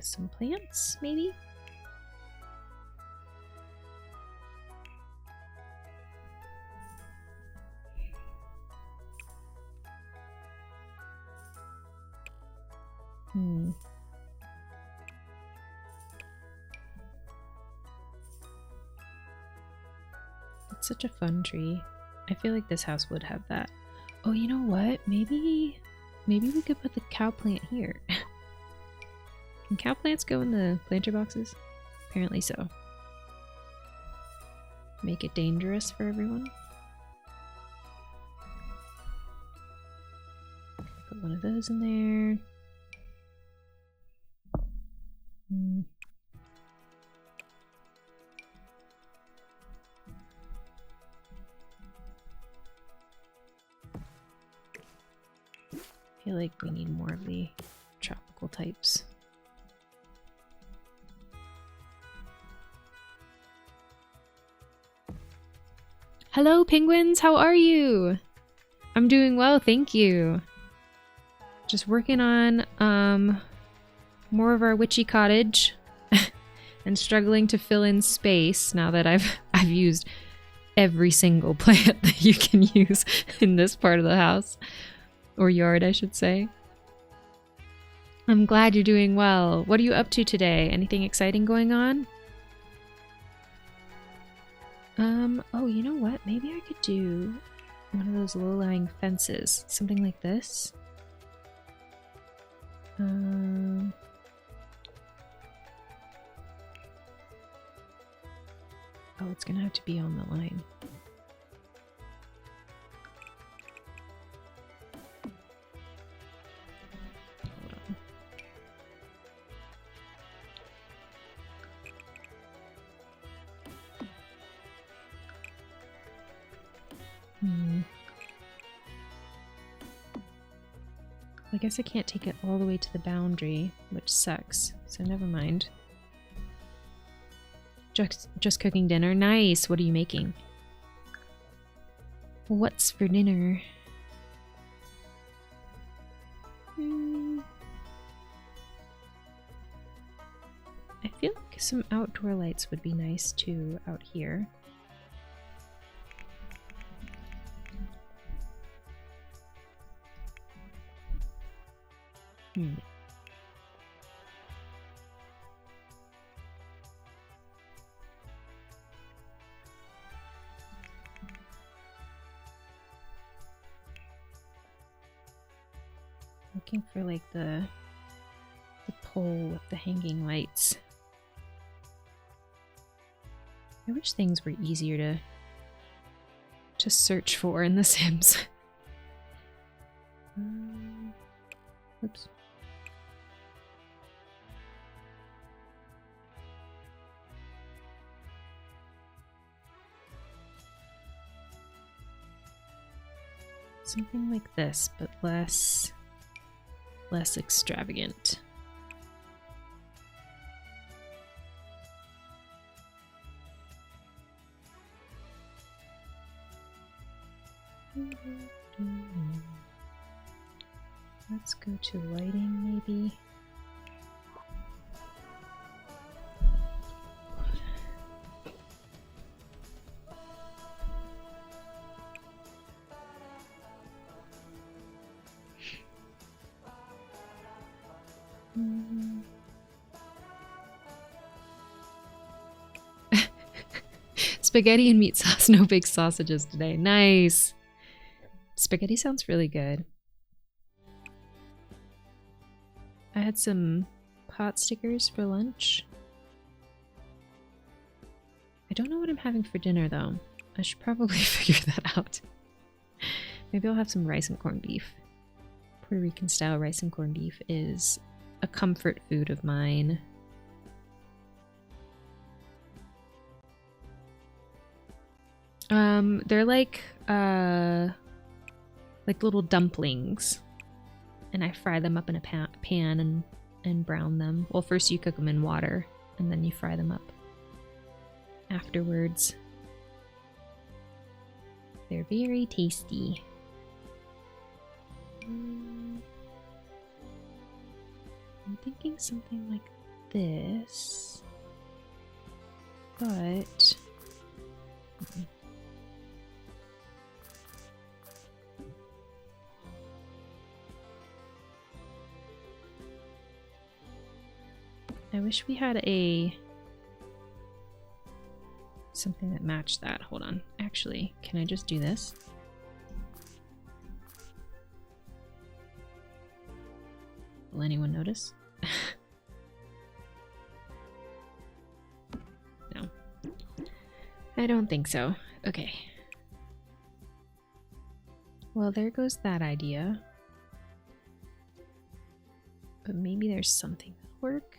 [SPEAKER 1] some plants, maybe. It's such a fun tree. I feel like this house would have that. Oh, you know what? Maybe we could put the cow plant here. Can cow plants go in the planter boxes? Apparently so. make it dangerous for everyone. Put one of those in there. I feel like we need more of the tropical types. Hello, penguins! How are you? I'm doing well, thank you. Just working on more of our Witchy Cottage and struggling to fill in space now that I've used every single plant that you can use in this part of the house. Or yard, I should say. I'm glad you're doing well. What are you up to today? Anything exciting going on? Oh, you know what? Maybe I could do one of those low-lying fences. Something like this. Oh, it's gonna have to be on the line. I guess I can't take it all the way to the boundary, which sucks, so never mind. Just cooking dinner? Nice! What are you making? What's for dinner? I feel like some outdoor lights would be nice too out here. Looking for like the pole with the hanging lights. I wish things were easier to search for in The Sims. Oops. Something like this, but less extravagant. Let's go to lighting, maybe. Spaghetti and meat sauce, no big sausages today. Nice! Spaghetti sounds really good. I had some pot stickers for lunch. I don't know what I'm having for dinner though. I should probably figure that out. Maybe I'll have some rice and corned beef. Puerto Rican style rice and corned beef is a comfort food of mine. They're like little dumplings, and I fry them up in a pan and brown them. Well, first you cook them in water, and then you fry them up afterwards. They're very tasty. I'm thinking something like this, but I wish we had something that matched that. Hold on. Actually, can I just do this? Will anyone notice? No. I don't think so. Okay. Well, there goes that idea. But maybe there's something that'll work.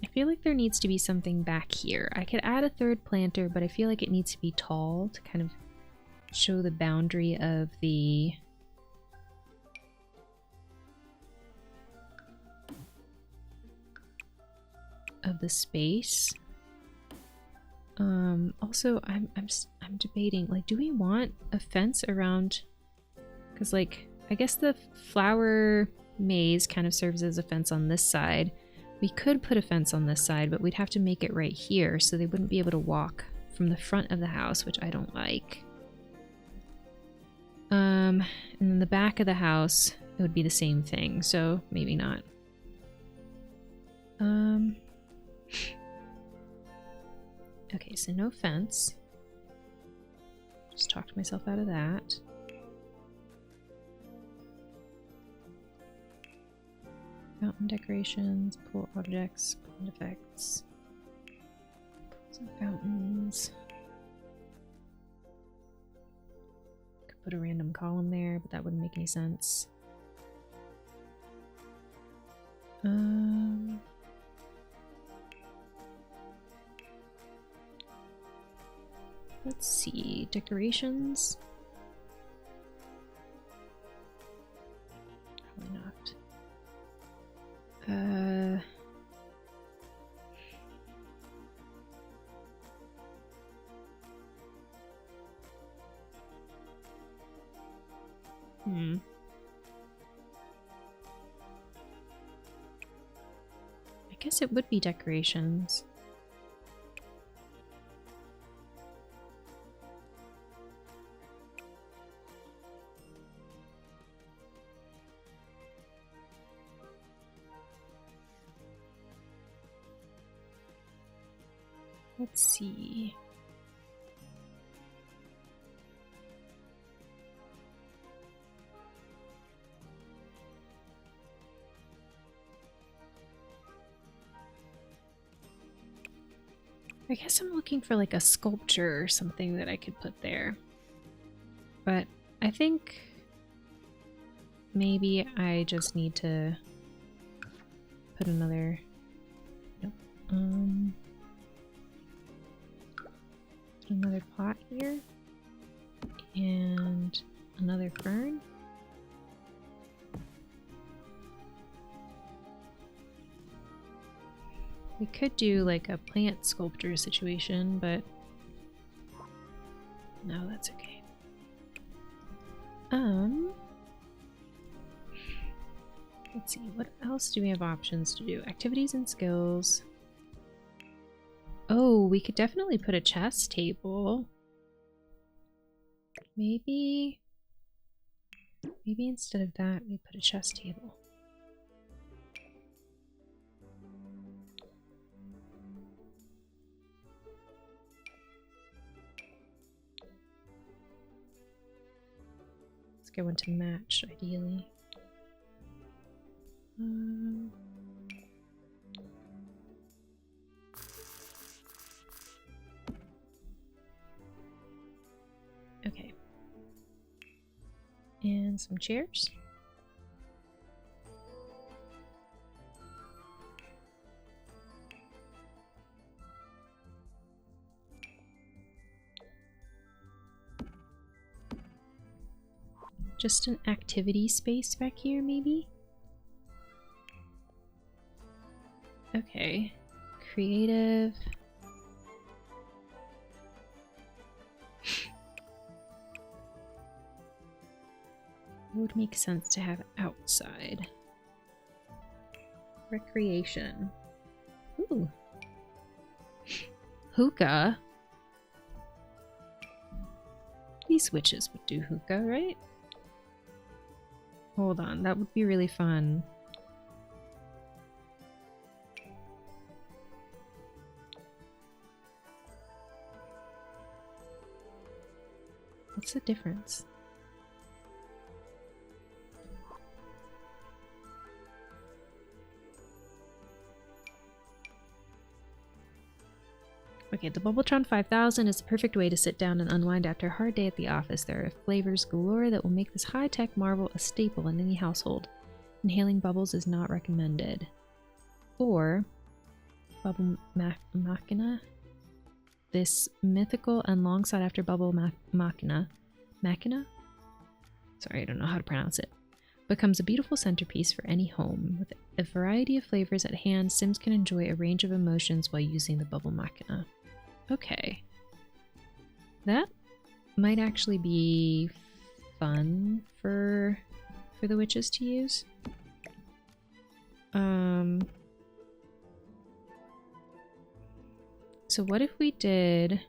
[SPEAKER 1] I feel like there needs to be something back here. I could add a third planter, but I feel like it needs to be tall to kind of show the boundary of the space. Also, I'm debating, like, do we want a fence around? Because, like, I guess the flower maze kind of serves as a fence on this side. We could put a fence on this side, but we'd have to make it right here, so they wouldn't be able to walk from the front of the house, which I don't like. And then the back of the house, it would be the same thing, so maybe not. Okay, so no fence. Just talked myself out of that. Fountain decorations, pool objects, pond effects, pools and fountains. Could put a random column there, but that wouldn't make any sense. Let's see, decorations. Probably not. I guess it would be decorations. Let's see. I guess I'm looking for like a sculpture or something that I could put there. But I think maybe I just need to put another... Nope. Put another pot here. And another fern. We could do like a plant sculpture situation, but no, that's okay. Let's see, what else do we have options to do? Activities and skills. Oh, we could definitely put a chess table. Maybe instead of that, we put a chess table. Let's get one to match, ideally. Okay. And some chairs. Just an activity space back here, maybe? Okay. Creative. It would make sense to have outside. Recreation. Ooh. Hookah. These witches would do hookah, right? Hold on, that would be really fun. What's the difference? Okay, the Bubbletron 5000 is the perfect way to sit down and unwind after a hard day at the office. There are flavors galore that will make this high-tech marvel a staple in any household. Inhaling bubbles is not recommended. Or Bubble Machina. This mythical and long sought after Bubble Machina. Sorry, I don't know how to pronounce it. Becomes a beautiful centerpiece for any home. With a variety of flavors at hand, Sims can enjoy a range of emotions while using the Bubble Machina. Okay. That might actually be fun for the witches to use. So what if we did...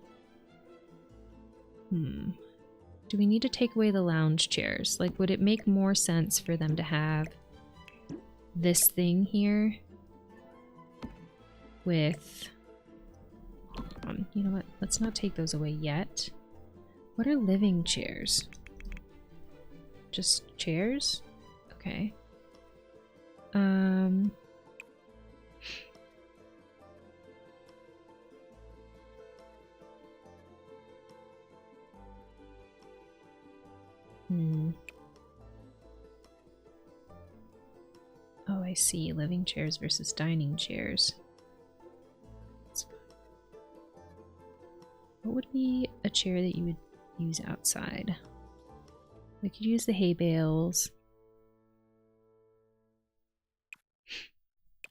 [SPEAKER 1] Do we need to take away the lounge chairs? Like, would it make more sense for them to have this thing here with... you know what? Let's not take those away yet. What are living chairs? Just chairs? Okay. Oh, I see. Living chairs versus dining chairs. What would be a chair that you would use outside? We could use the hay bales.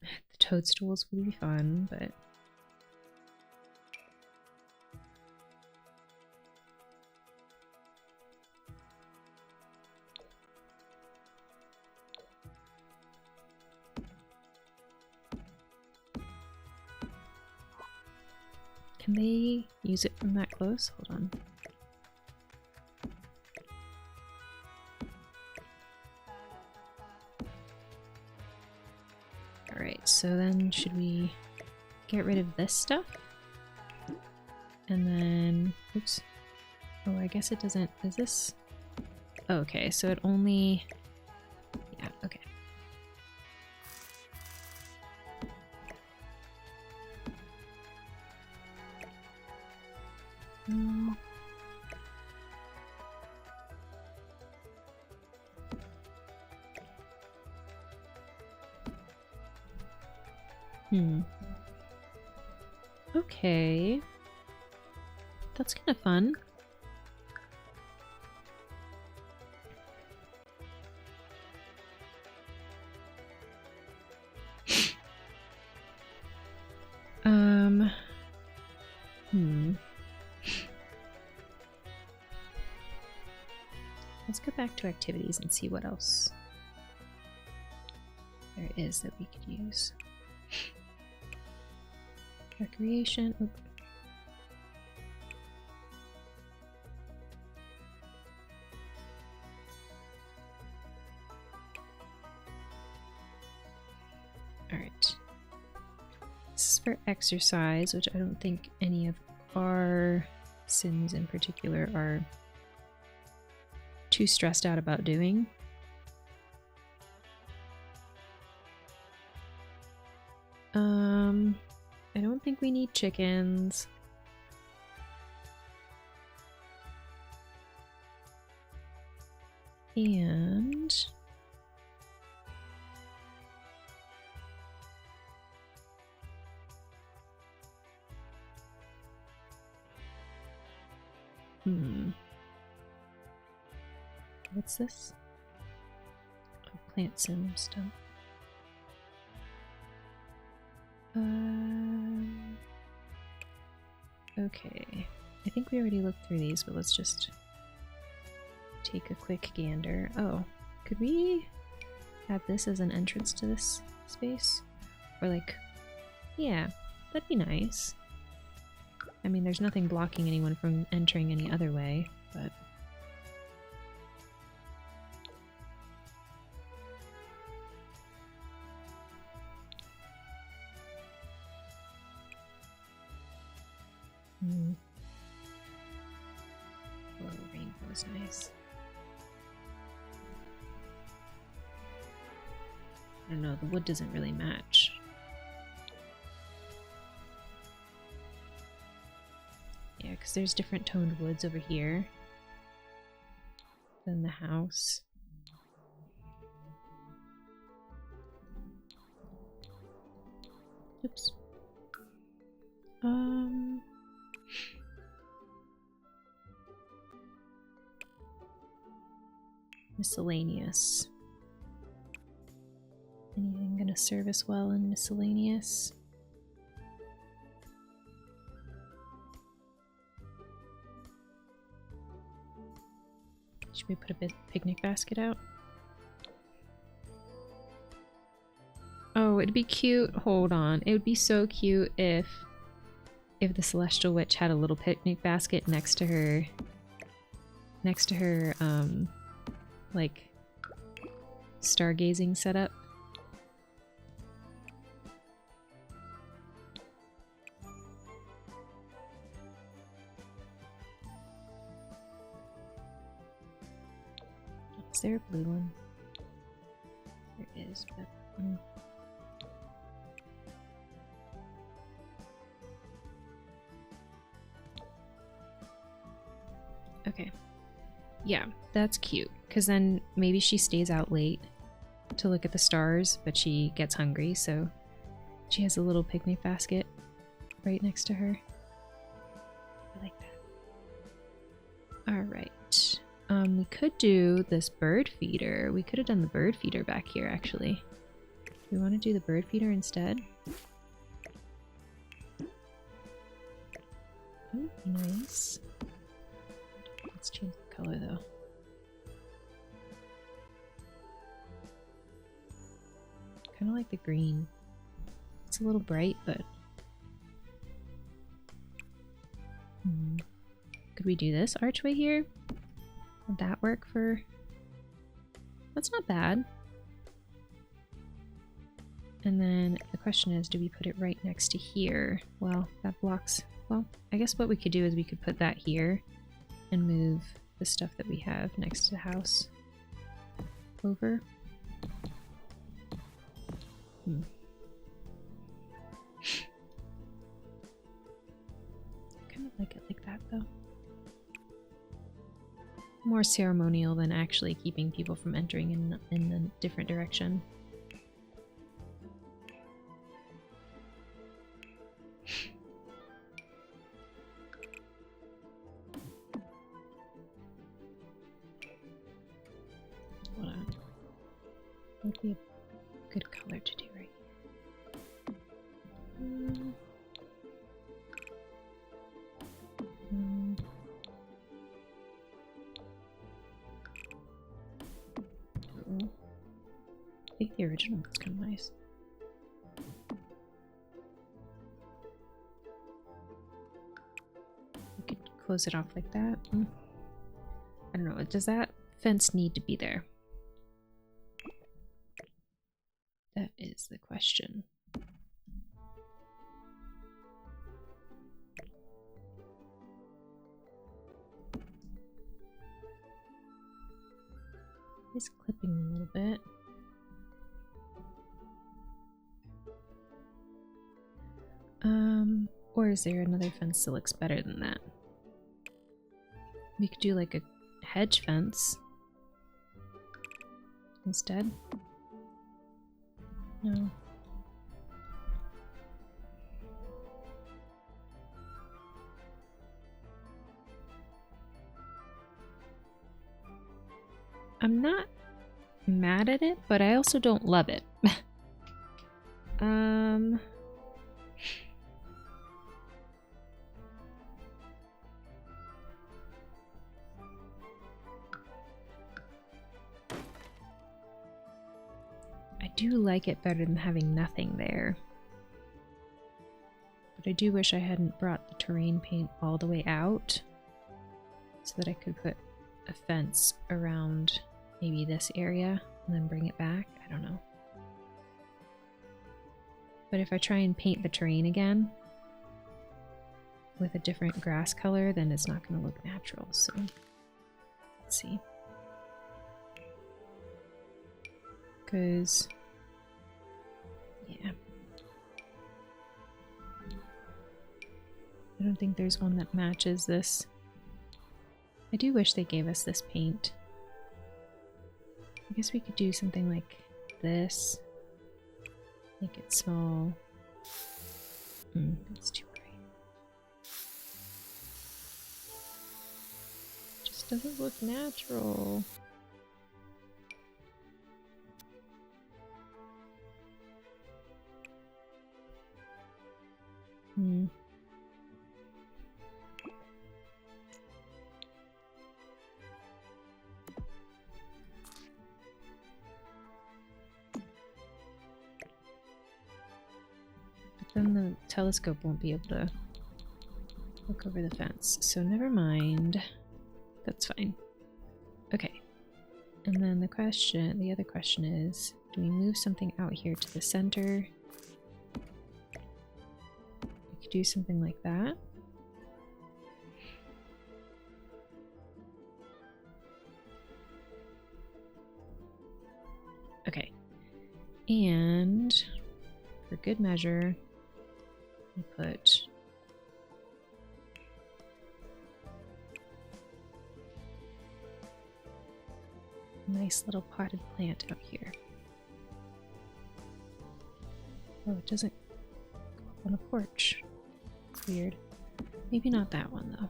[SPEAKER 1] The toadstools would be fun, but... Can they use it from that close? Hold on. Alright, so then should we get rid of this stuff? And then... Oops. Oh, I guess it doesn't... Is this... Okay, so it only... Yeah, okay. Okay. That's kind of fun. Let's go back to activities and see what else there is that we could use. Recreation. Oop. All right. This is for exercise, which I don't think any of our Sims in particular are too stressed out about doing. I don't think we need chickens. And what's this? Oh, plant sim stuff. Okay. I think we already looked through these, but let's just take a quick gander. Oh, could we have this as an entrance to this space? Or like, yeah, that'd be nice. I mean, there's nothing blocking anyone from entering any other way, but... Whoa, rainbow is nice. I don't know, the wood doesn't really match. because there's different toned woods over here than the house. Oops. Miscellaneous. Anything gonna serve us well in miscellaneous? Should we put a picnic basket out? Oh, it'd be cute. Hold on. It would be so cute if the Celestial Witch had a little picnic basket next to her like stargazing setup. Is there a blue one? There is, but okay. Yeah, that's cute. Because then maybe she stays out late to look at the stars, but she gets hungry, so she has a little picnic basket right next to her. I like that. Alright. We could do this bird feeder. We could have done the bird feeder back here, actually. We want to do the bird feeder instead. Oh, nice. Let's change the color, though. Kind of like the green. It's a little bright, but... Could we do this archway here? Would that work for... That's not bad. And then the question is, do we put it right next to here? Well, that blocks... Well, I guess what we could do is we could put that here and move the stuff that we have next to the house over. Kind of like it like that, though. More ceremonial than actually keeping people from entering in a different direction. Hold on. Would be a good color to do right here. I think the original was kind of nice. We could close it off like that. I don't know, does that fence need to be there? That is the question. It's clipping a little bit. Or is there another fence that looks better than that? We could do like a hedge fence instead. No. I'm not mad at it, but I also don't love it. I do like it better than having nothing there. But I do wish I hadn't brought the terrain paint all the way out so that I could put a fence around maybe this area and then bring it back. I don't know. But if I try and paint the terrain again with a different grass color, then it's not going to look natural. So let's see. Because, yeah. I don't think there's one that matches this. I do wish they gave us this paint. I guess we could do something like this. Make it small. That's too bright. Just doesn't look natural. Then the telescope won't be able to look over the fence, so never mind. That's fine. Okay. And then the other question is, do we move something out here to the center? We could do something like that. Okay. And for good measure, we put a nice little potted plant out here. Oh, it doesn't go up on a porch. Weird. Maybe not that one, though.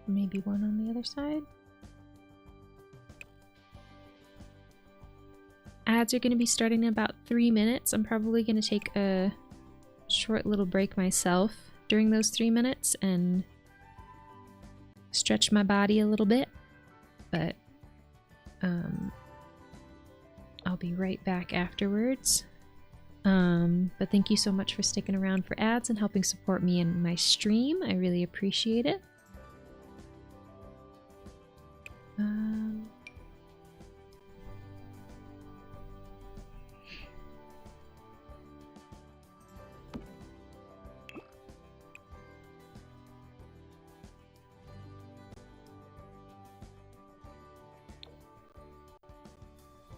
[SPEAKER 1] Maybe one on the other side. Ads are going to be starting in about 3 minutes. I'm probably going to take a short little break myself during those 3 minutes and stretch my body a little bit. But I'll be right back afterwards. But thank you so much for sticking around for ads and helping support me in my stream. I really appreciate it.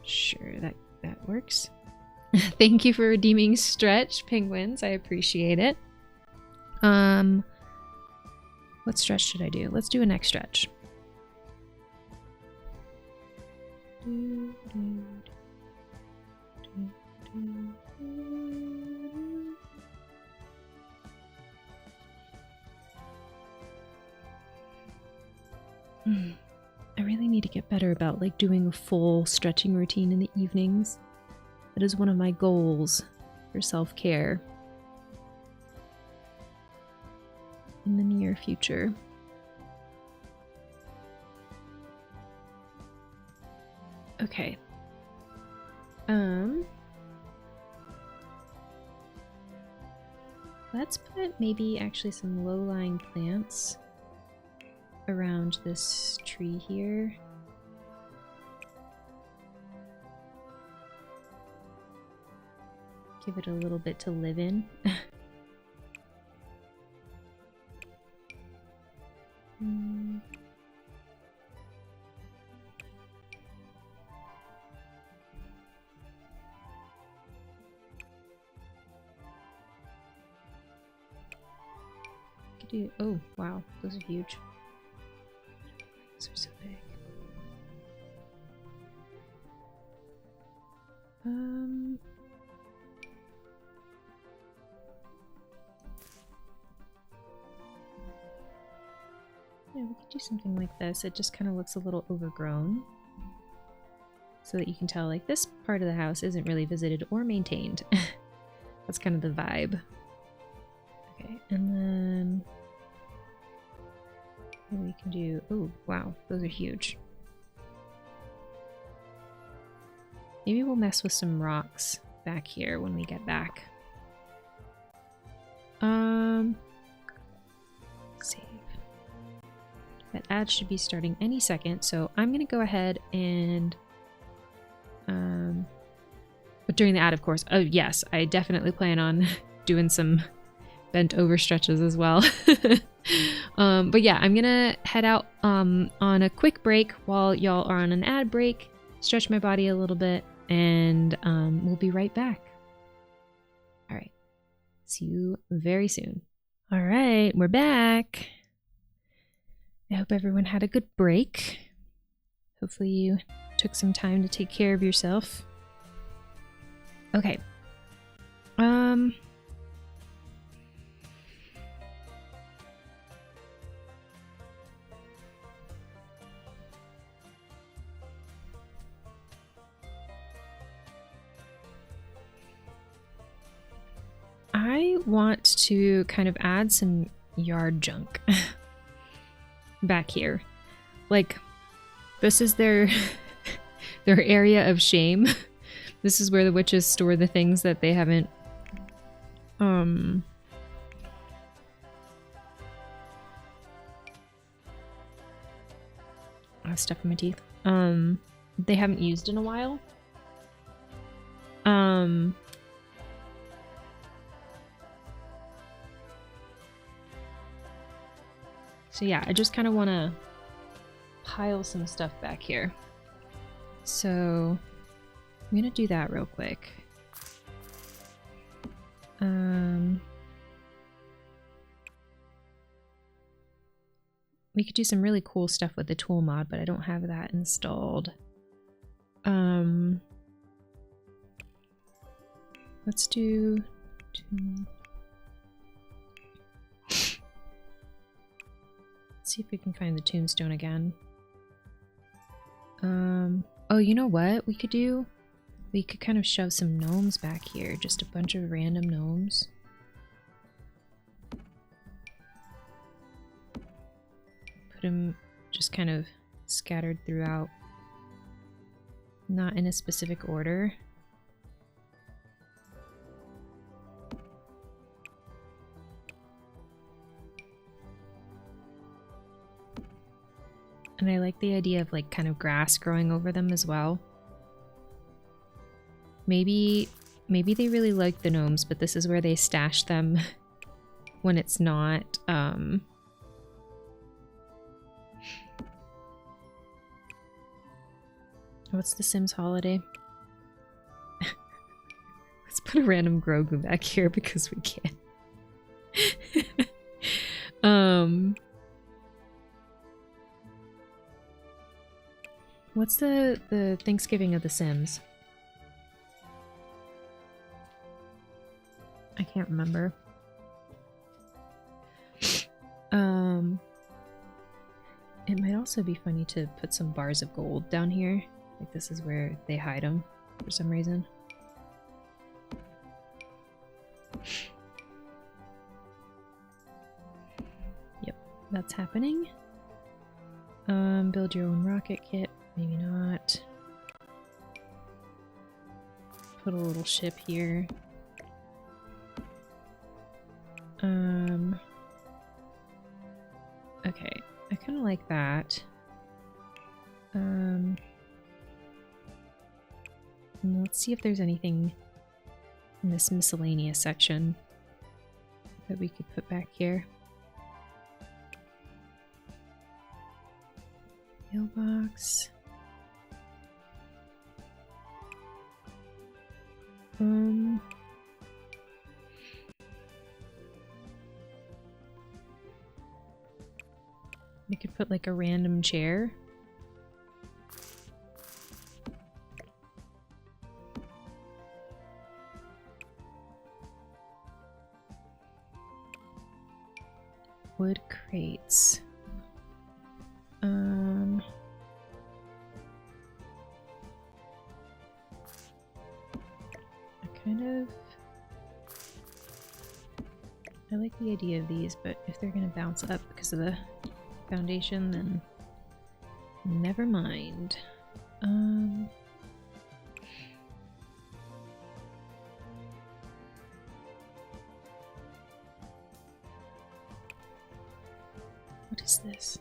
[SPEAKER 1] Sure, that works. Thank you for redeeming stretch, penguins. I appreciate it. What stretch should I do? Let's do a neck stretch. I really need to get better about like doing a full stretching routine in the evenings. That is one of my goals for self-care in the near future. Okay. Let's put maybe actually some low-lying plants around this tree here. Give it a little bit to live in. Oh, wow, those are huge. Those are so big. Yeah, we could do something like this. It just kind of looks a little overgrown. So that you can tell, like, this part of the house isn't really visited or maintained. That's kind of the vibe. Okay, and then we can do... Oh, wow, those are huge. Maybe we'll mess with some rocks back here when we get back. Save. That ad should be starting any second, so I'm gonna go ahead and during the ad, of course. Oh, yes, I definitely plan on doing some bent over stretches as well. But yeah, I'm gonna head out on a quick break while y'all are on an ad break, stretch my body a little bit, and we'll be right back. All right, see you very soon. All right, we're back. I hope everyone had a good break. Hopefully you took some time to take care of yourself. Okay. I want to kind of add some yard junk back here. Like, this is their their area of shame. This is where the witches store the things that they haven't stuff in my teeth. They haven't used in a while. So yeah, I just kind of want to pile some stuff back here. So I'm gonna do that real quick. We could do some really cool stuff with the tool mod, but I don't have that installed. Let's do two. Let's see if we can find the tombstone again. Oh, you know what we could do? We could kind of shove some gnomes back here, just a bunch of random gnomes. Put them just kind of scattered throughout, not in a specific order. And I like the idea of like kind of grass growing over them as well. Maybe they really like the gnomes, but this is where they stash them when it's not what's the Sims holiday? Let's put a random Grogu back here because we can. What's the Thanksgiving of the Sims? I can't remember. It might also be funny to put some bars of gold down here. Like this is where they hide them for some reason. Yep, that's happening. Build your own rocket kit. Maybe not. Put a little ship here. Okay, I kind of like that. Let's see if there's anything in this miscellaneous section that we could put back here. Mailbox. We could put like a random chair. Wood crates. I like the idea of these, but if they're gonna bounce up because of the foundation, then never mind. What is this?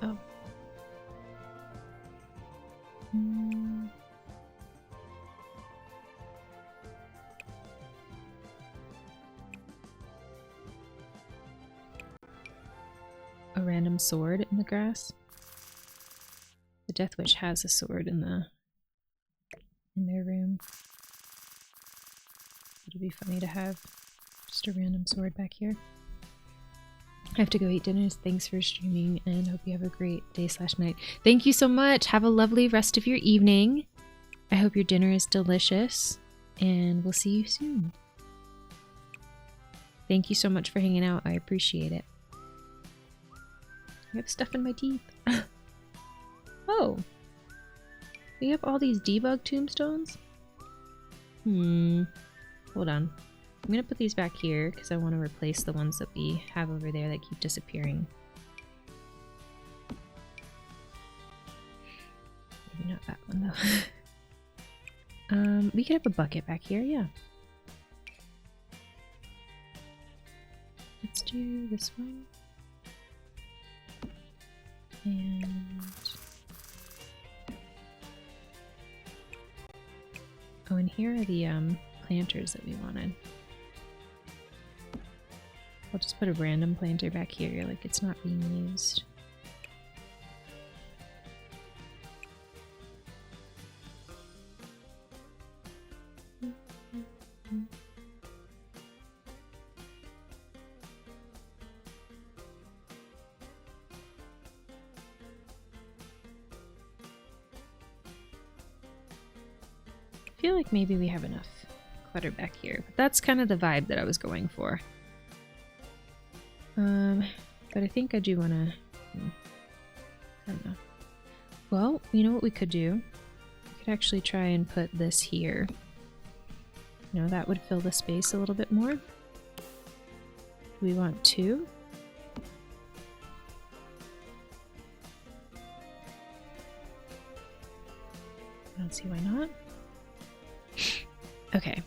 [SPEAKER 1] Oh. a random sword in the grass. The Death Witch has a sword in their room. It'd be funny to have just a random sword back here. I have to go eat dinner. Thanks for streaming and hope you have a great day/night. Thank you so much. Have a lovely rest of your evening. I hope your dinner is delicious and we'll see you soon. Thank you so much for hanging out. I appreciate it. I have stuff in my teeth. Oh. We have all these debug tombstones? Hold on. I'm gonna put these back here because I want to replace the ones that we have over there that keep disappearing. Maybe not that one though. We could have a bucket back here, yeah. Let's do this one. And oh, and here are the planters that we wanted. I'll just put a random planter back here, like it's not being used. I feel like maybe we have enough clutter back here, but that's kind of the vibe that I was going for. But I think I do want to, I don't know. Well, you know what we could do? We could actually try and put this here. You know, that would fill the space a little bit more. Do we want 2? I don't see why not. Okay.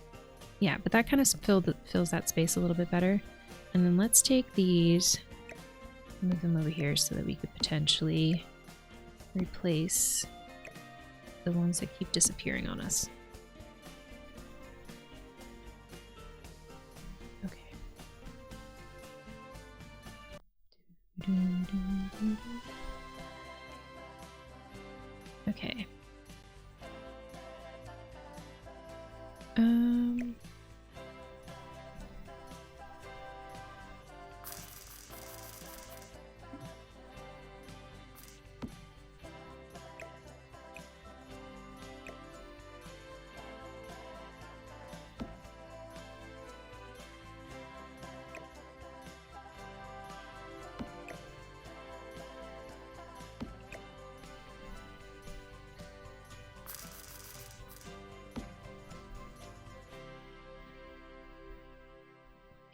[SPEAKER 1] Yeah, but that kind of fills that space a little bit better. And then let's take these, move them over here so that we could potentially replace the ones that keep disappearing on us. Okay. Okay.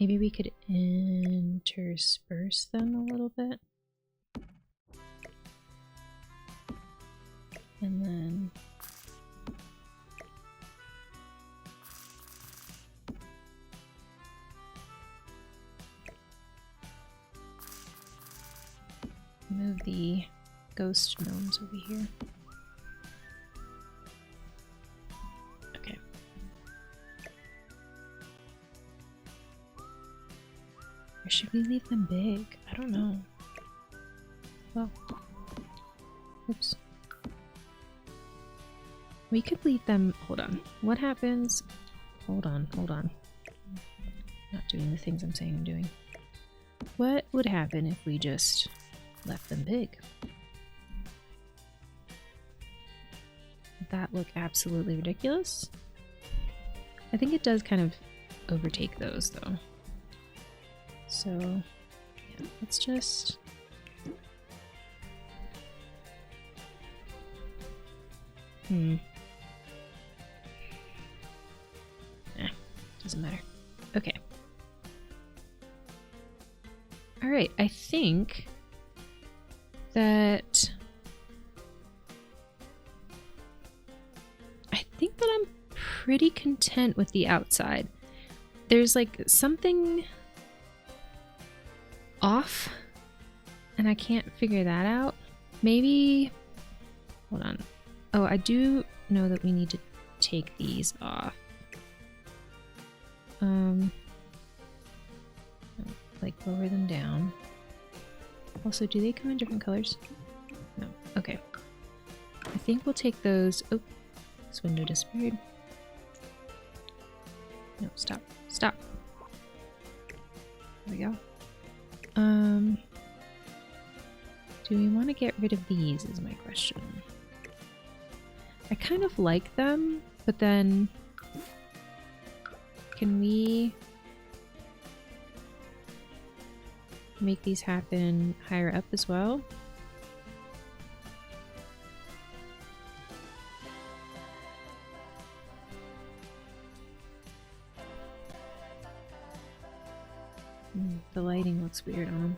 [SPEAKER 1] Maybe we could intersperse them a little bit. And then move the ghost gnomes over here. Or should we leave them big? I don't know. Well, oops. We could leave them, hold on. What happens? Hold on. Not doing the things I'm saying I'm doing. What would happen if we just left them big? Would that look absolutely ridiculous? I think it does kind of overtake those though. So, yeah, let's just... Doesn't matter. Okay. Alright, I think that... I'm pretty content with the outside. There's like something off and I can't figure that out. Maybe, hold on. Oh, I do know that we need to take these off. Like lower them down. Also, do they come in different colors? No. Okay. I think we'll take those. Oh, this window disappeared. No, stop. Stop. There we go. Do we want to get rid of these is my question. I kind of like them, but then can we make these happen higher up as well? The lighting looks weird on them.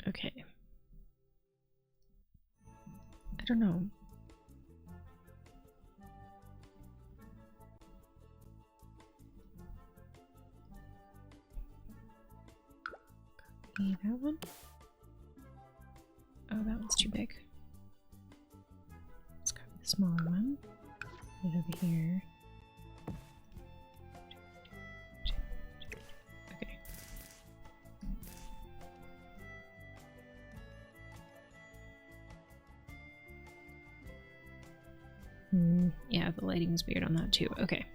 [SPEAKER 1] Okay. I don't know. Copy that one. Oh, that one's too big. Let's copy the smaller one. Put it over here. Okay. Yeah, the lighting is weird on that too. Okay.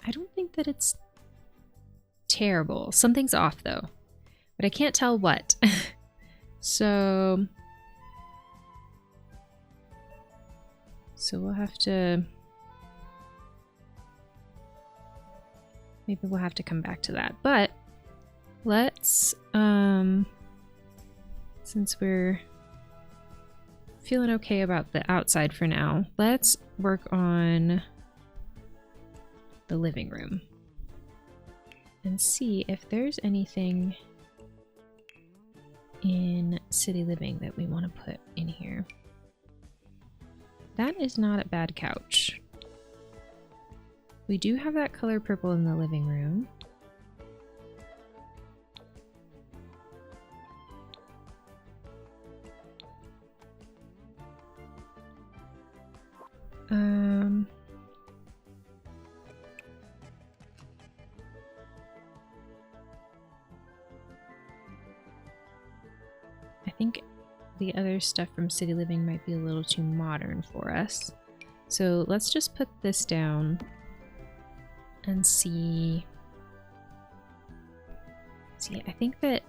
[SPEAKER 1] I don't think that it's terrible. Something's off though, but I can't tell what. So we'll have to, maybe we'll have to come back to that. But let's, since we're feeling okay about the outside for now, let's work on the living room and see if there's anything in city living that we want to put in here. That is not a bad couch. We do have that color purple in the living room. I think the other stuff from City Living might be a little too modern for us. So let's just put this down and see. See, I think that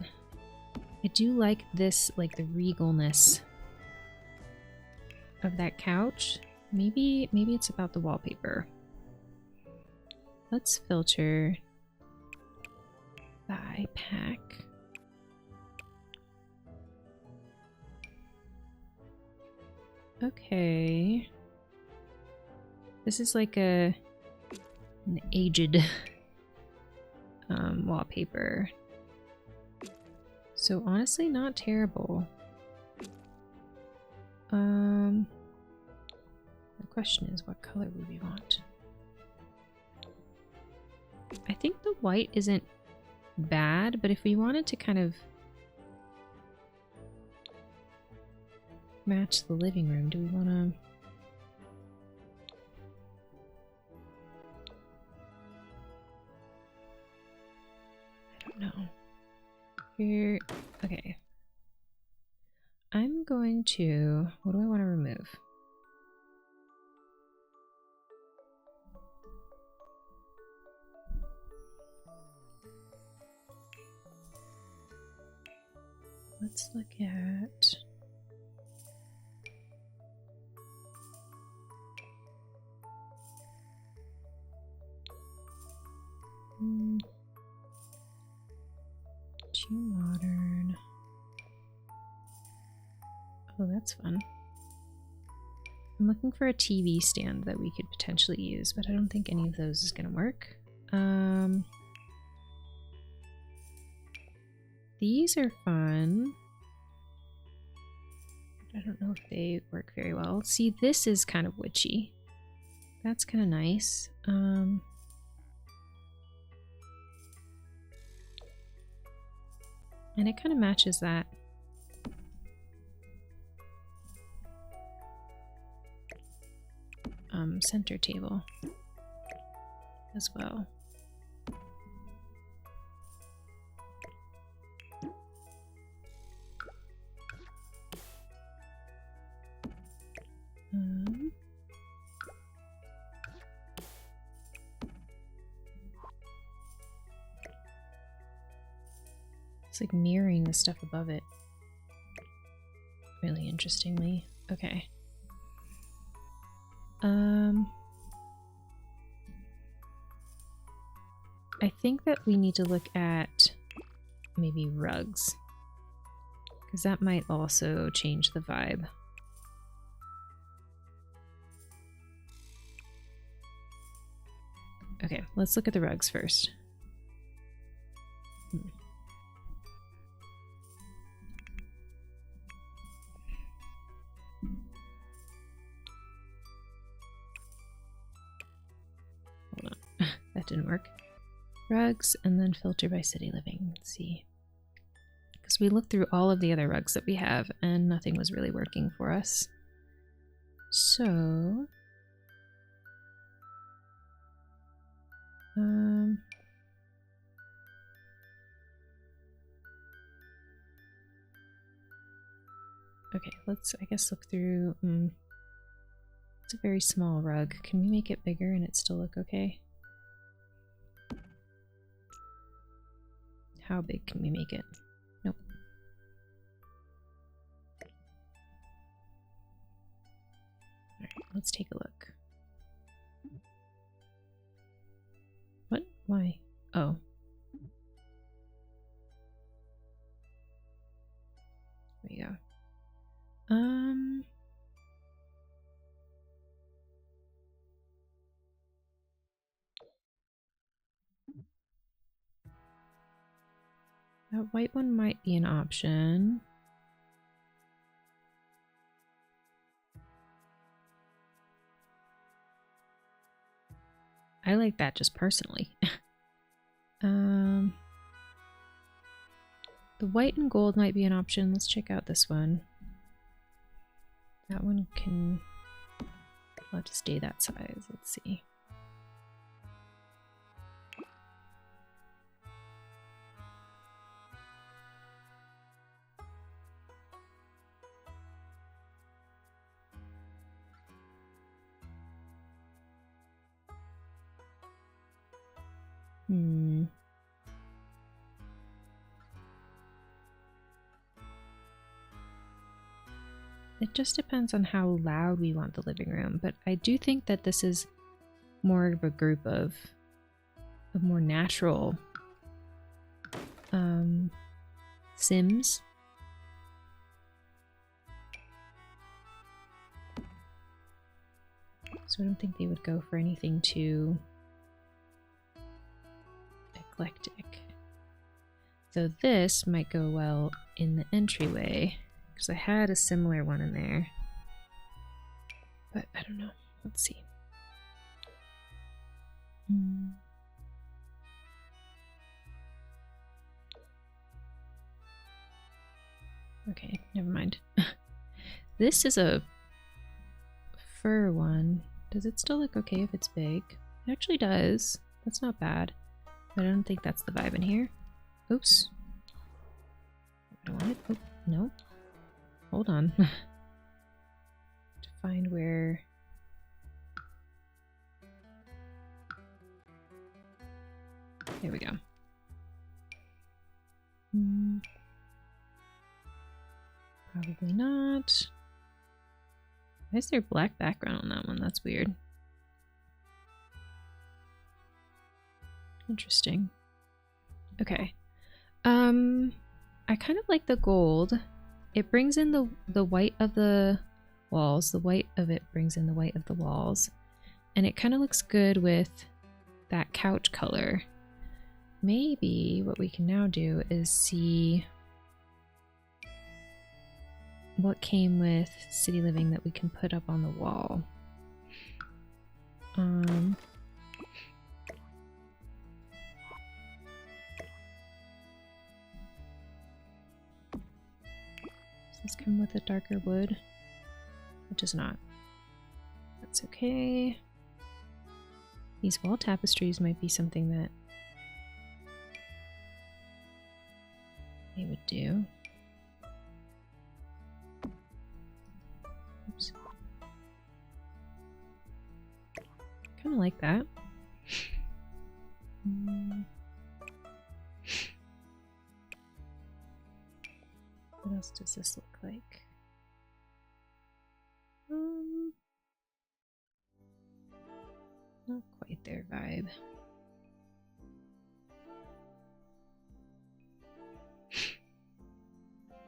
[SPEAKER 1] I do like this, like the regalness of that couch. Maybe it's about the wallpaper. Let's filter by pack. Okay. This is like an aged wallpaper. So honestly, not terrible. The question is, what color would we want? I think the white isn't bad, but if we wanted to kind of match the living room, do we want to... I don't know. Here, okay. I'm going to... What do I want to remove? Let's look at... Too modern. Oh, that's fun. I'm looking for a TV stand that we could potentially use, but I don't think any of those is gonna work. These are fun. I don't know if they work very well. See, this is kind of witchy. That's kind of nice. And it kind of matches that. Center table as well. It's like mirroring the stuff above it. Really interestingly. Okay. I think that we need to look at maybe rugs, because that might also change the vibe. Okay, let's look at the rugs first. Hold on, that didn't work. Rugs, and then filter by city living. Let's see. Because we looked through all of the other rugs that we have, and nothing was really working for us. So... okay, let's, I guess, look through... it's a very small rug. Can we make it bigger and it still look okay? How big can we make it? Nope. Alright, let's take a look. What? Why? Oh. There we go. That white one might be an option. I like that just personally. The white and gold might be an option. Let's check out this one. That one can... I'll have to stay that size. Let's see. It just depends on how loud we want the living room, but I do think that this is more of a group of more natural Sims. So I don't think they would go for anything too eclectic. So this might go well in the entryway, because I had a similar one in there. But I don't know. Let's see. Okay, never mind. This is a fur one. Does it still look okay if it's big? It actually does. That's not bad. But I don't think that's the vibe in here. Oops. I want it. Oh, no. Hold on. To find where... There we go. Probably not. Why is there black background on that one? That's weird. Interesting. Okay. I kind of like the gold. It brings in the white of the walls. The white of it brings in the white of the walls. And it kind of looks good with that couch color. Maybe what we can now do is see what came with City Living that we can put up on the wall. Does this come with a darker wood? It does not. That's okay. These wall tapestries might be something that they would do. Oops. Kind of like that. What else does this look like? Not quite their vibe.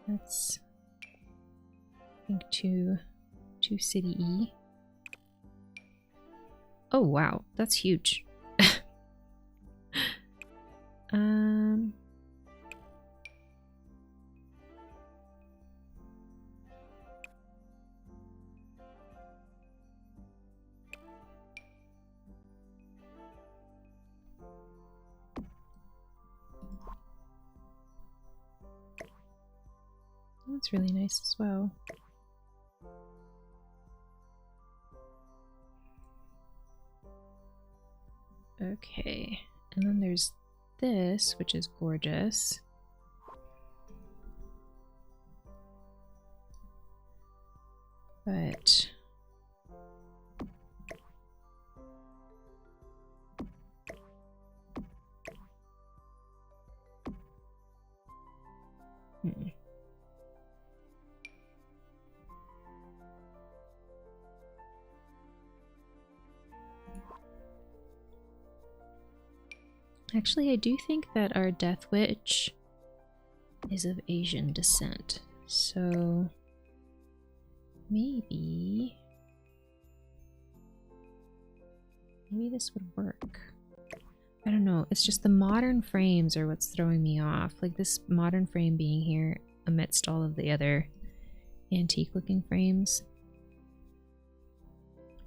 [SPEAKER 1] That's, I think, too city-y. Oh wow, that's huge. That's really nice as well. Okay, and then there's this, which is gorgeous. But actually, I do think that our Death Witch is of Asian descent, so maybe this would work. I don't know, it's just the modern frames are what's throwing me off. Like this modern frame being here amidst all of the other antique looking frames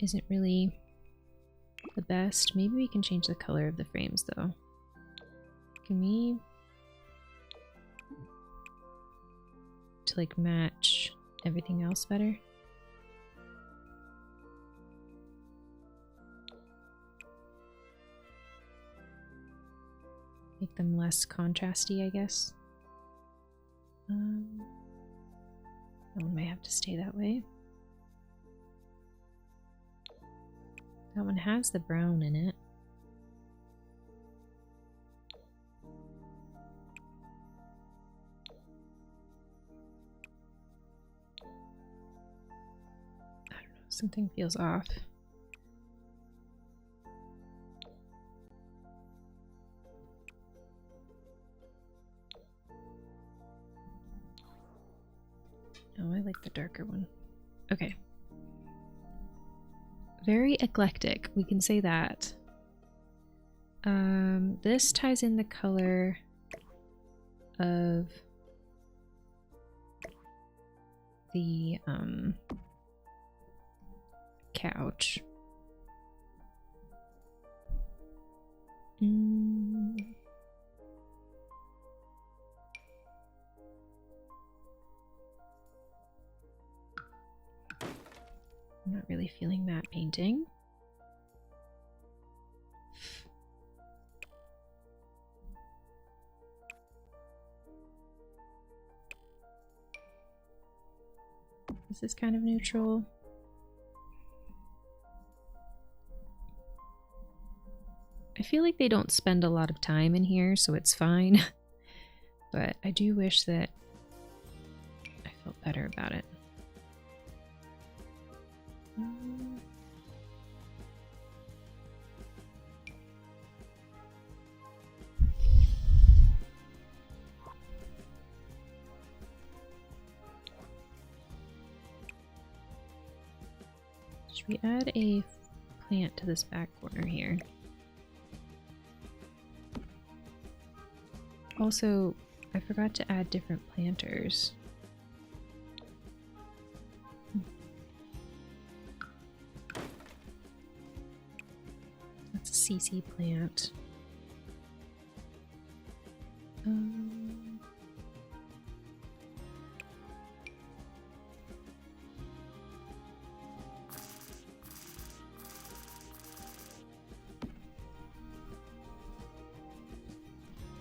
[SPEAKER 1] isn't really the best. Maybe we can change the color of the frames though. Can we to like match everything else better? Make them less contrasty, I guess. That one might have to stay that way. That one has the brown in it. I don't know, something feels off. Oh, I like the darker one. Okay. Very eclectic, we can say that. This ties in the color of the couch. I'm not really feeling that painting. This is kind of neutral. I feel like they don't spend a lot of time in here, so it's fine. But I do wish that I felt better about it. Should we add a plant to this back corner here? Also, I forgot to add different planters. That's a CC plant.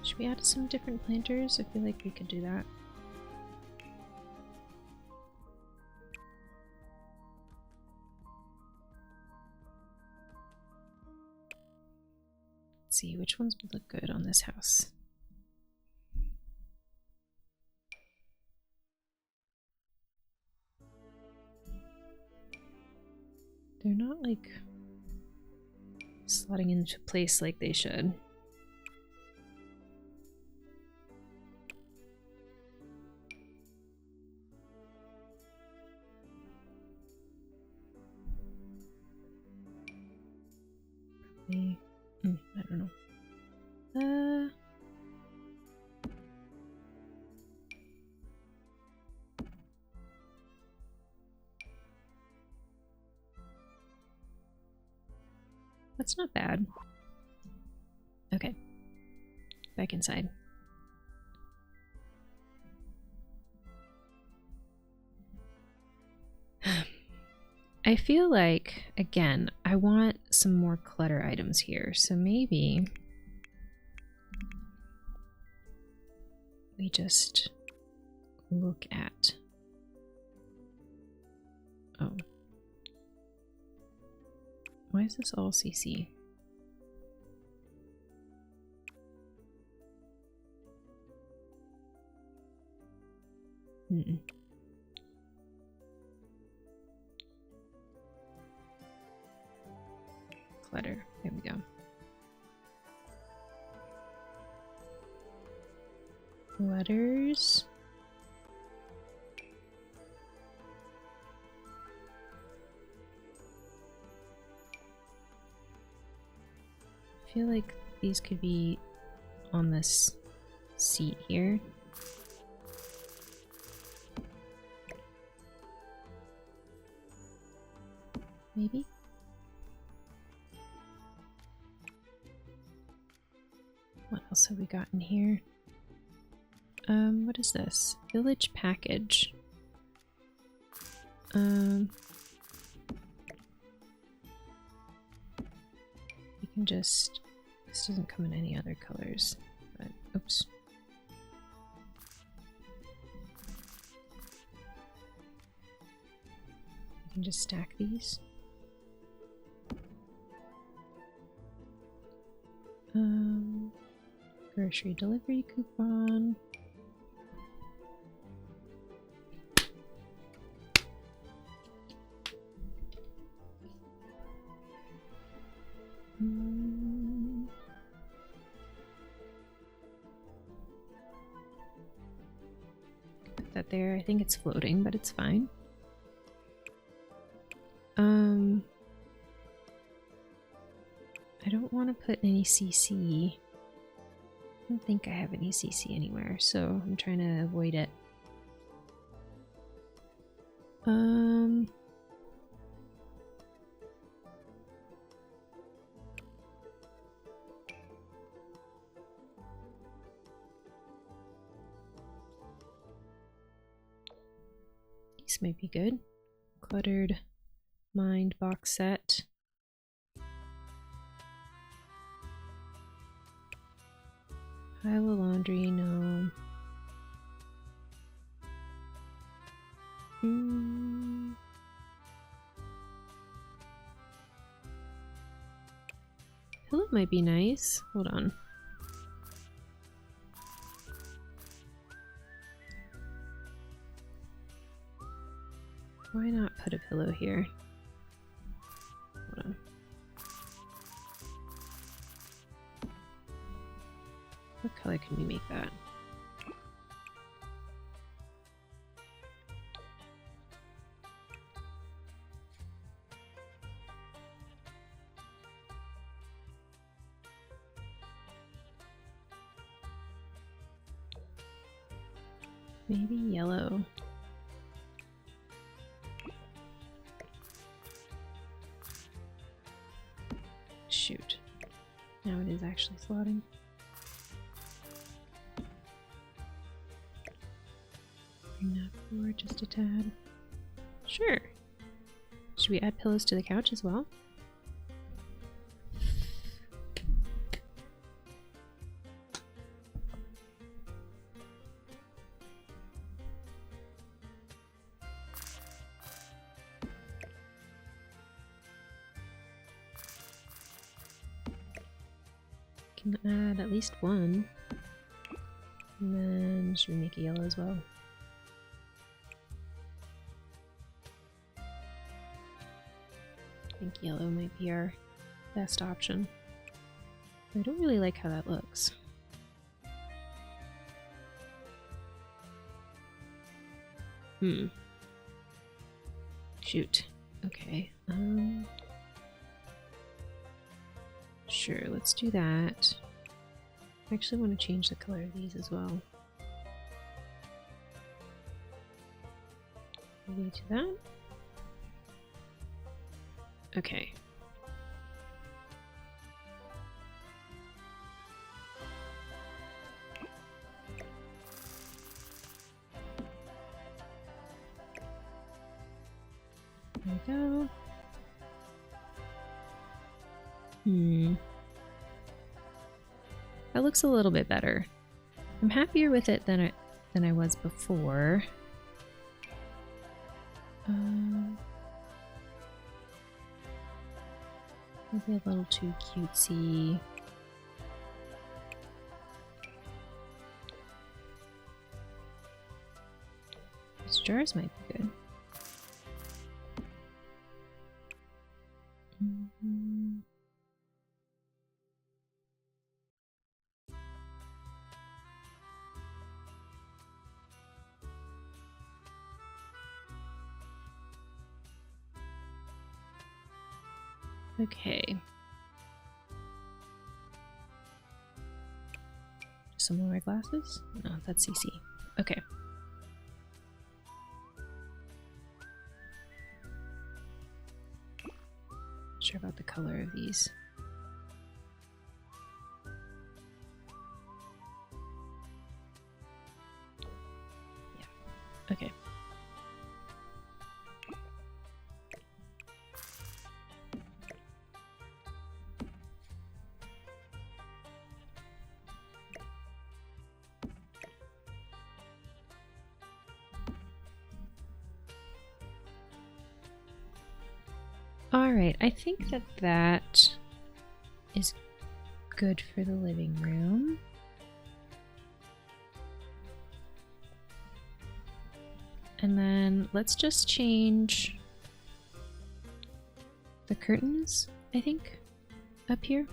[SPEAKER 1] Should we add some different planters? I feel like we could do that. Let's see, which ones would look good on this house? They're not like slotting into place like they should. I don't know. That's not bad. Okay. Back inside. I feel like, again, I want some more clutter items here, so maybe we just look at... Oh. Why is this all CC? Clutter. There we go. Letters. I feel like these could be on this seat here. Maybe? What else have we got in here? What is this? Village package. We can just... This doesn't come in any other colors, but oops. We can just stack these. Grocery delivery coupon. Put that there. I think it's floating, but it's fine. I don't want to put any CC. I don't think I have any CC anywhere, so I'm trying to avoid it. These might be good. Cluttered Mind box set. Pile of laundry, no. Pillow might be nice. Hold on. Why not put a pillow here? Hold on. What color can we make that? Maybe yellow. Shoot. Now it is actually slotting. Bring that forward just a tad. Sure. Should we add pillows to the couch as well? Can add at least one. And then should we make it yellow as well? I think yellow might be our best option. I don't really like how that looks. Shoot. Okay. Sure, let's do that. I actually want to change the color of these as well. Maybe to that. Okay. There we go. That looks a little bit better. I'm happier with it than I was before. Maybe a little too cutesy. These jars might be good. Okay. Some more glasses? No, that's CC. Okay. Not sure about the color of these. Yeah. Okay. Alright, I think that is good for the living room. And then let's just change the curtains, I think, up here.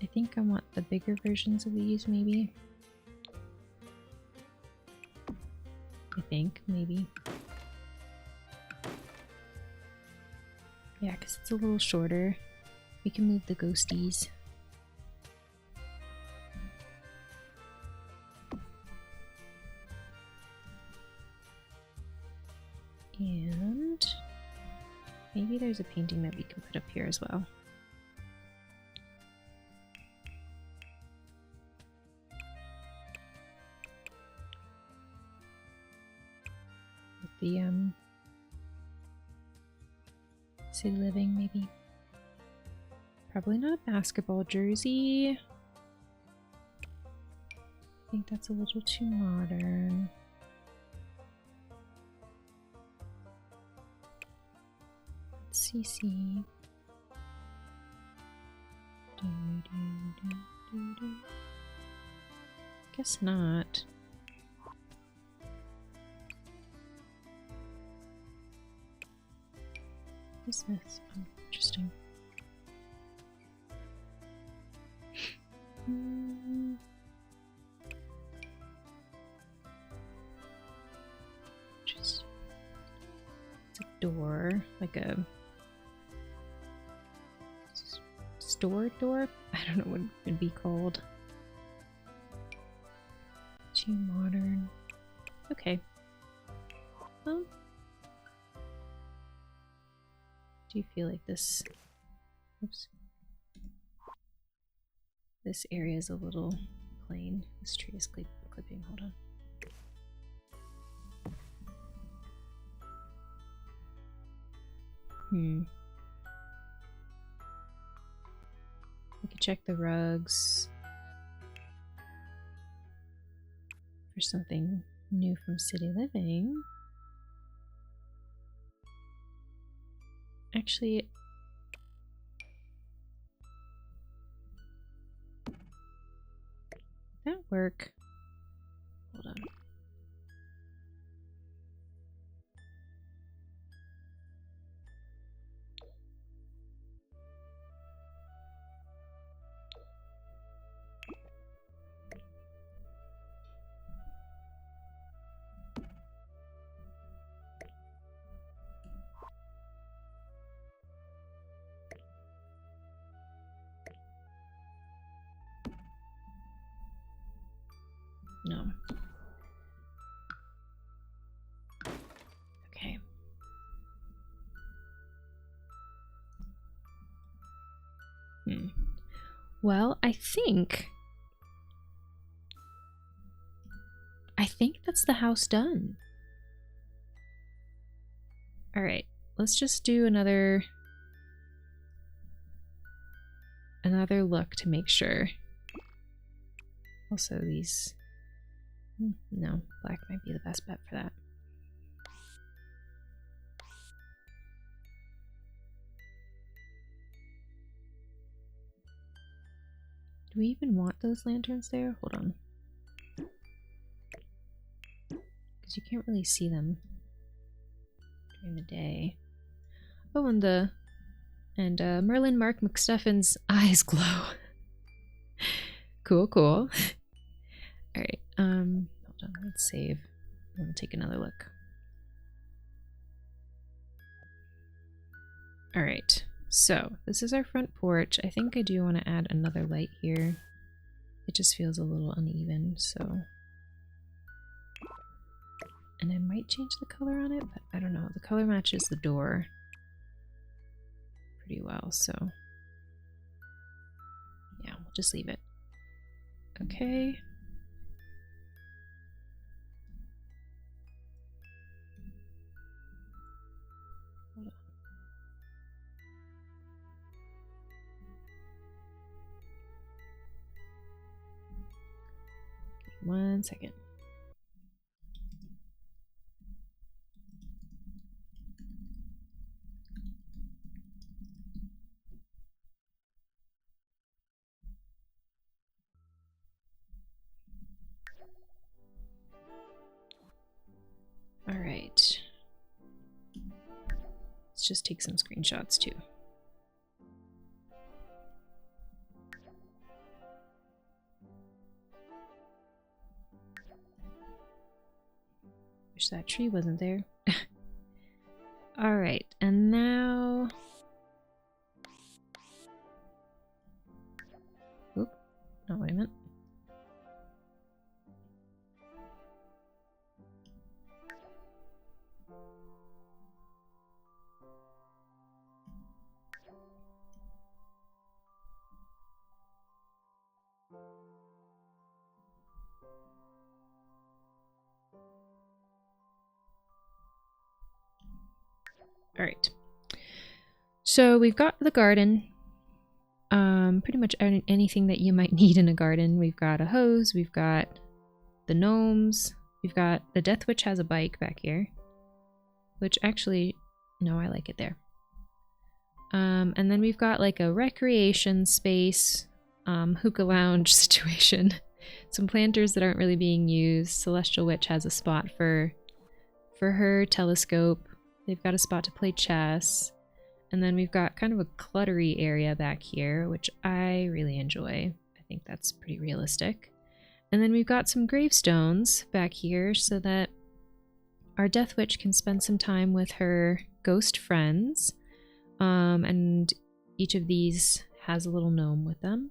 [SPEAKER 1] I think I want the bigger versions of these, maybe. I think, maybe. Yeah, because it's a little shorter. We can move the ghosties. And maybe there's a painting that we can put up here as well. The city living, maybe. Probably not a basketball jersey. I think that's a little too modern. Let's see. Guess not. What is this? Oh, interesting. Just it's a door, like a store door. I don't know what it would be called. Too modern. Okay. Well, do you feel like this? Oops. This area is a little plain. This tree is clipping. Hold on. We could check the rugs for something new from City Living. Actually, that work? Hold on. No. Okay. Well, I think that's the house done. All right, let's just do another look to make sure. Also, these. No, black might be the best bet for that. Do we even want those lanterns there? Hold on. Because you can't really see them during the day. Oh, and Merlin Mark McStuffin's eyes glow. Cool. Alright, hold on, let's save. And we'll take another look. Alright, so this is our front porch. I think I do want to add another light here. It just feels a little uneven, so. And I might change the color on it, but I don't know. The color matches the door pretty well, so. Yeah, we'll just leave it. Okay. Hold on. Give me 1 second. All right. Let's just take some screenshots too. Wish that tree wasn't there. All right, and now. Oop, not what I meant. All right, so we've got the garden, pretty much anything that you might need in a garden. We've got a hose, we've got the gnomes, we've got the Death Witch has a bike back here, which actually, no, I like it there. And then we've got like a recreation space, hookah lounge situation, some planters that aren't really being used. Celestial Witch has a spot for her telescope. They've got a spot to play chess. And then we've got kind of a cluttery area back here, which I really enjoy. I think that's pretty realistic. And then we've got some gravestones back here so that our Death Witch can spend some time with her ghost friends. And each of these has a little gnome with them.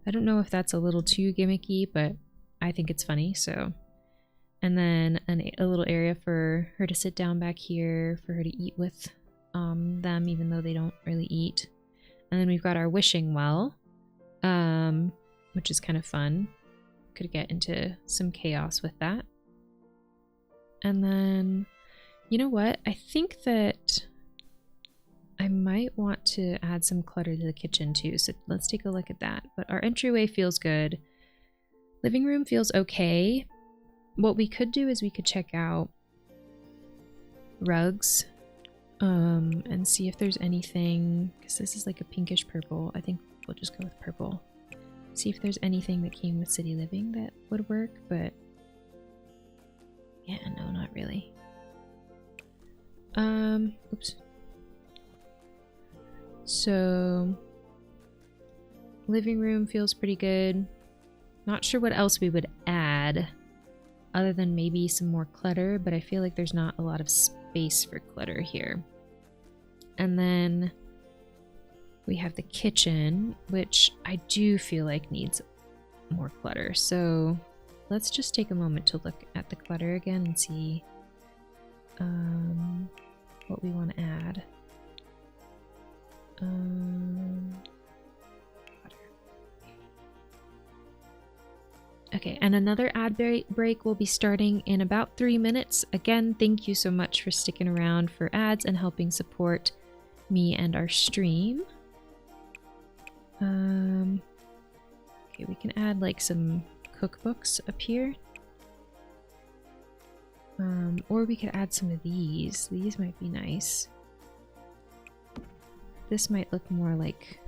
[SPEAKER 1] I don't know if that's a little too gimmicky, but I think it's funny, so And then a little area for her to sit down back here, for her to eat with them, even though they don't really eat. And then we've got our wishing well, which is kind of fun. Could get into some chaos with that. And then, you know what? I think that I might want to add some clutter to the kitchen too. So let's take a look at that. But our entryway feels good. Living room feels okay. What we could do is we could check out rugs and see if there's anything, because this is like a pinkish purple. I think we'll just go with purple. See if there's anything that came with City Living that would work, but yeah, no, not really. Oops. So living room feels pretty good. Not sure what else we would add other than maybe some more clutter, but I feel like there's not a lot of space for clutter here. And then we have the kitchen, which I do feel like needs more clutter. So let's just take a moment to look at the clutter again and see what we want to add. Okay, and another ad break will be starting in about 3 minutes. Again, thank you so much for sticking around for ads and helping support me and our stream. Okay, we can add like some cookbooks up here. Or we could add some of these. These might be nice. This might look more like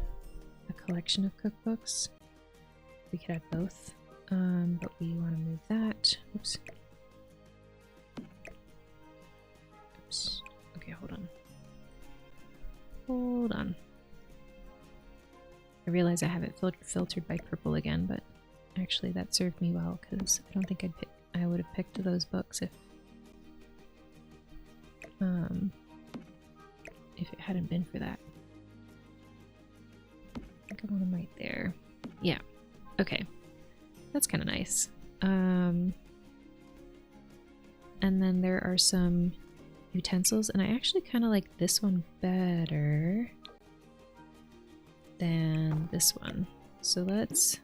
[SPEAKER 1] a collection of cookbooks. We could add both. But we want to move that. Oops. Oops. Okay, hold on. Hold on. I realize I have it filtered by purple again, but actually that served me well because I don't think I would have picked those books if it hadn't been for that. I think I want them right there. Yeah. Okay. That's kind of nice. And then there are some utensils, and I actually kind of like this one better than this one. So let's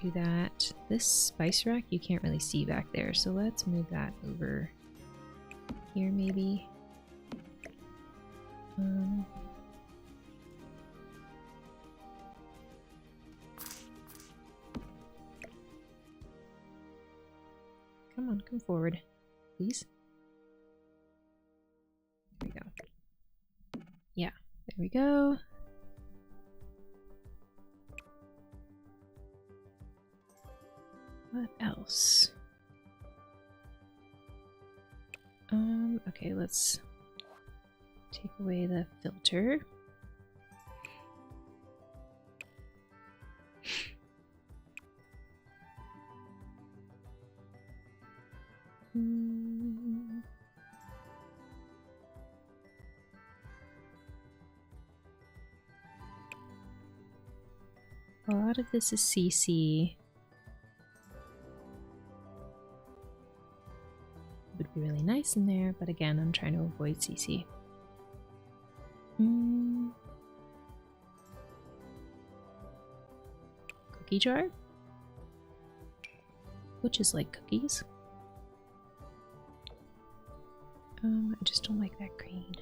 [SPEAKER 1] do that. This spice rack you can't really see back there, so let's move that over here maybe. Come on, come forward, please. There we go. Yeah, there we go. What else? Okay, let's take away the filter. A lot of this is CC. Would be really nice in there, but again, I'm trying to avoid CC. Cookie jar? Which is like cookies. I just don't like that green.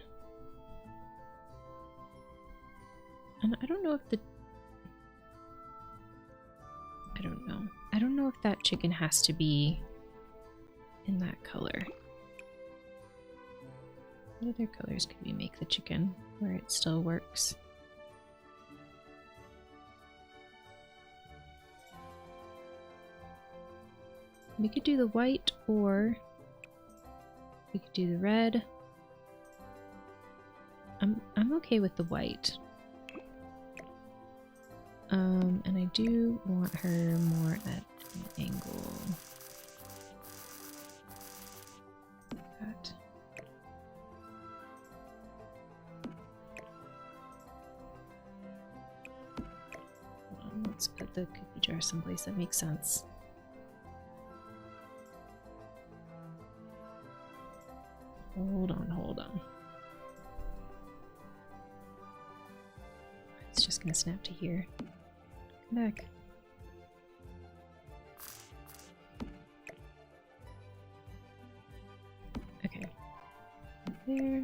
[SPEAKER 1] And I don't know if the... I don't know. I don't know if that chicken has to be in that color. What other colors could we make the chicken where it still works? We could do the white, or we could do the red. I'm okay with the white. And I do want her more at an angle. Like that. Let's put the cookie jar someplace that makes sense. Hold on, hold on. It's just gonna snap to here. Come back. Okay. There.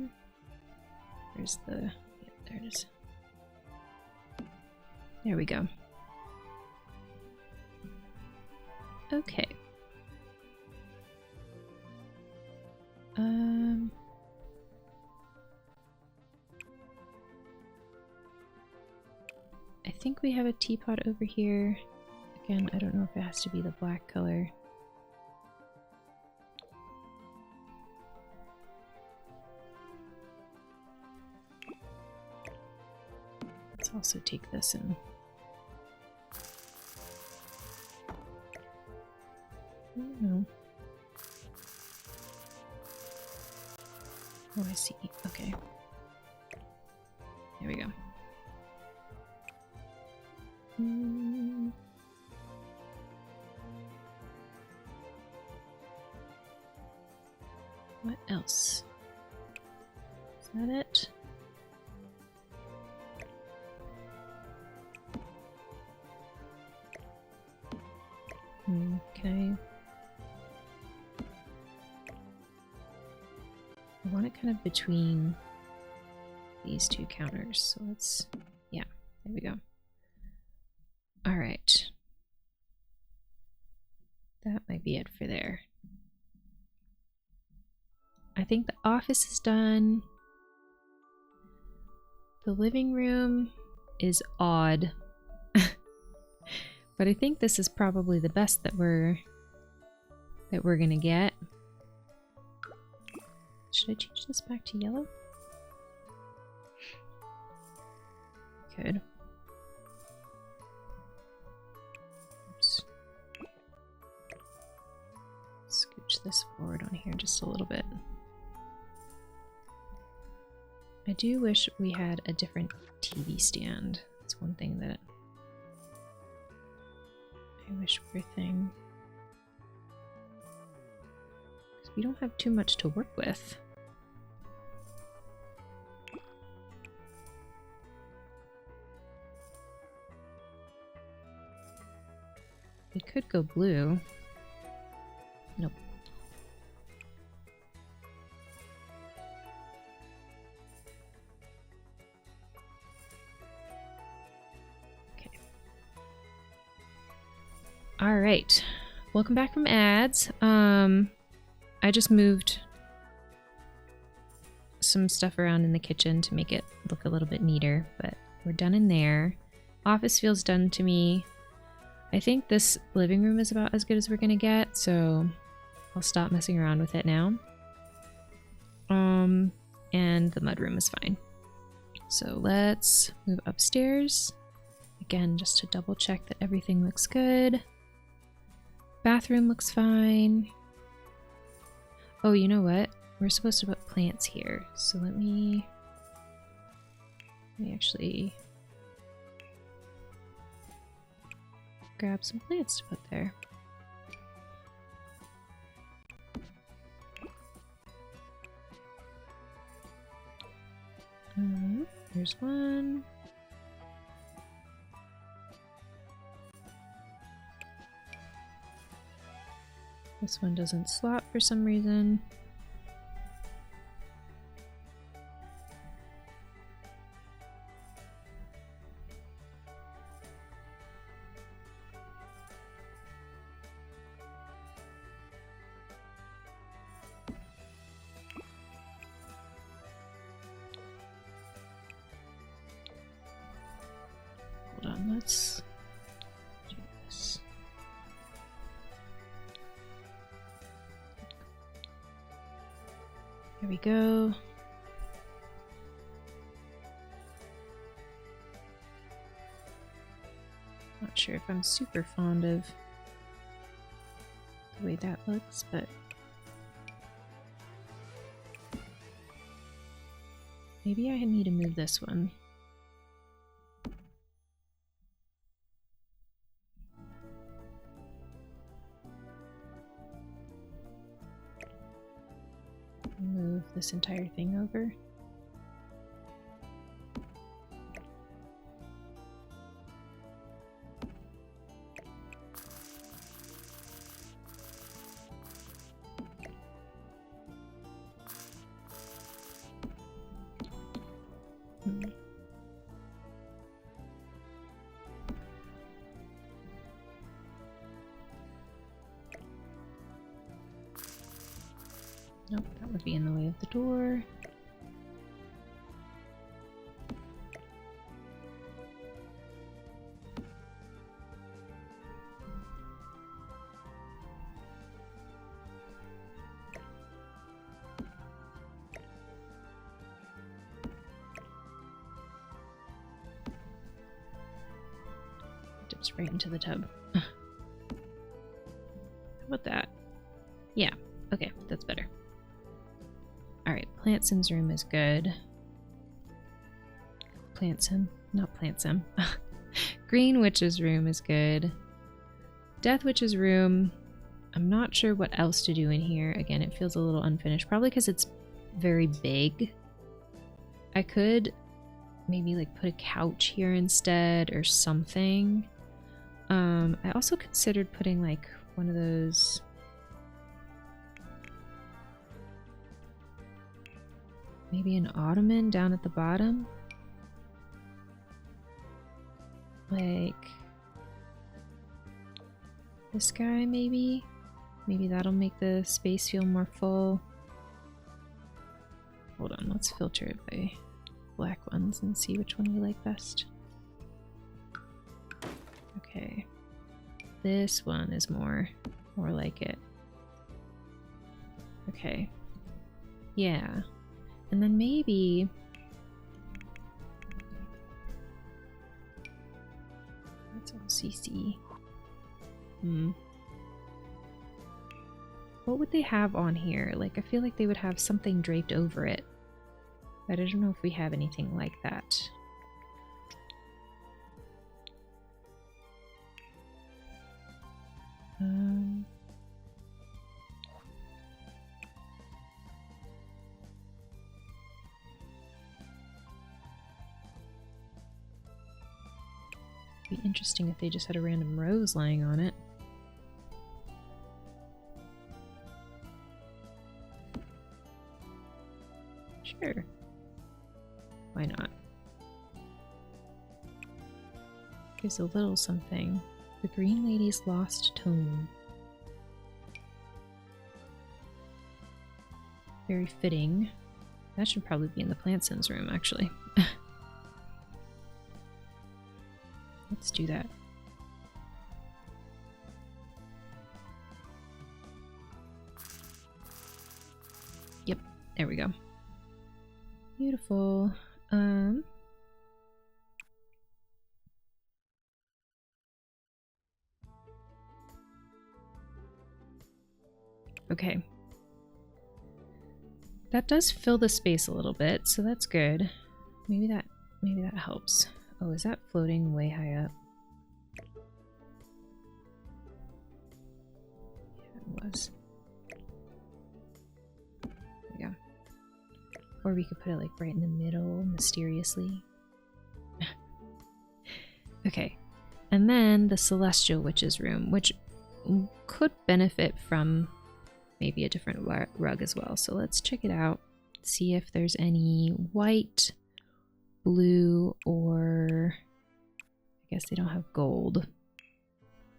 [SPEAKER 1] There's the... Yep, there it is. There we go. Okay. I think we have a teapot over here. Again, I don't know if it has to be the black color. Let's also take this and... I don't know. Oh, I see. Okay. There we go. What else? Is that it? Okay. I want it kind of between these two counters, so let's, yeah, there we go. All right. That might be it for there. I think the office is done. The living room is odd. But I think this is probably the best that we're gonna get. Should I change this back to yellow? Could. Oops. Scooch this forward on here just a little bit. I do wish we had a different TV stand. That's one thing that I wish were a thing. Because we don't have too much to work with. We could go blue. Nope. All right, welcome back from ads. I just moved some stuff around in the kitchen to make it look a little bit neater, but we're done in there. Office feels done to me. I think this living room is about as good as we're gonna get, so I'll stop messing around with it now. And the mudroom is fine. So let's move upstairs. Again, just to double check that everything looks good. Bathroom looks fine. Oh, you know what? We're supposed to put plants here. So let me actually grab some plants to put there. There's one. This one doesn't slot for some reason. Hold on, let's do this. Here we go. Not sure if I'm super fond of the way that looks, but maybe I need to move this one. this entire thing over. Nope, that would be in the way of the door. Dips right into the tub. How about that? Yeah, okay, that's better. Alright, Plantsim's room is good. Plantsim, not Plantsim. Green Witch's room is good. Death Witch's room, I'm not sure what else to do in here. Again, it feels a little unfinished, probably because it's very big. I could maybe like put a couch here instead or something. I also considered putting like one of those... maybe an ottoman down at the bottom? Like... this guy, maybe? Maybe that'll make the space feel more full. Hold on, let's filter it by black ones and see which one we like best. Okay. This one is more like it. Okay. Yeah. And then maybe... that's all CC. What would they have on here? Like, I feel like they would have something draped over it. But I don't know if we have anything like that. It'd be interesting if they just had a random rose lying on it. Sure. Why not? Gives a little something. The Green Lady's Lost Tome. Very fitting. That should probably be in the Plantsim's room, actually. Let's do that. Yep, there we go. Beautiful. Okay. That does fill the space a little bit, so that's good. Maybe that helps. Oh, is that floating way high up? Yeah, it was. There we go. Or we could put it like right in the middle, mysteriously. Okay. And then the Celestial Witch's room, which could benefit from maybe a different rug as well. So let's check it out. See if there's any white, blue, or I guess they don't have gold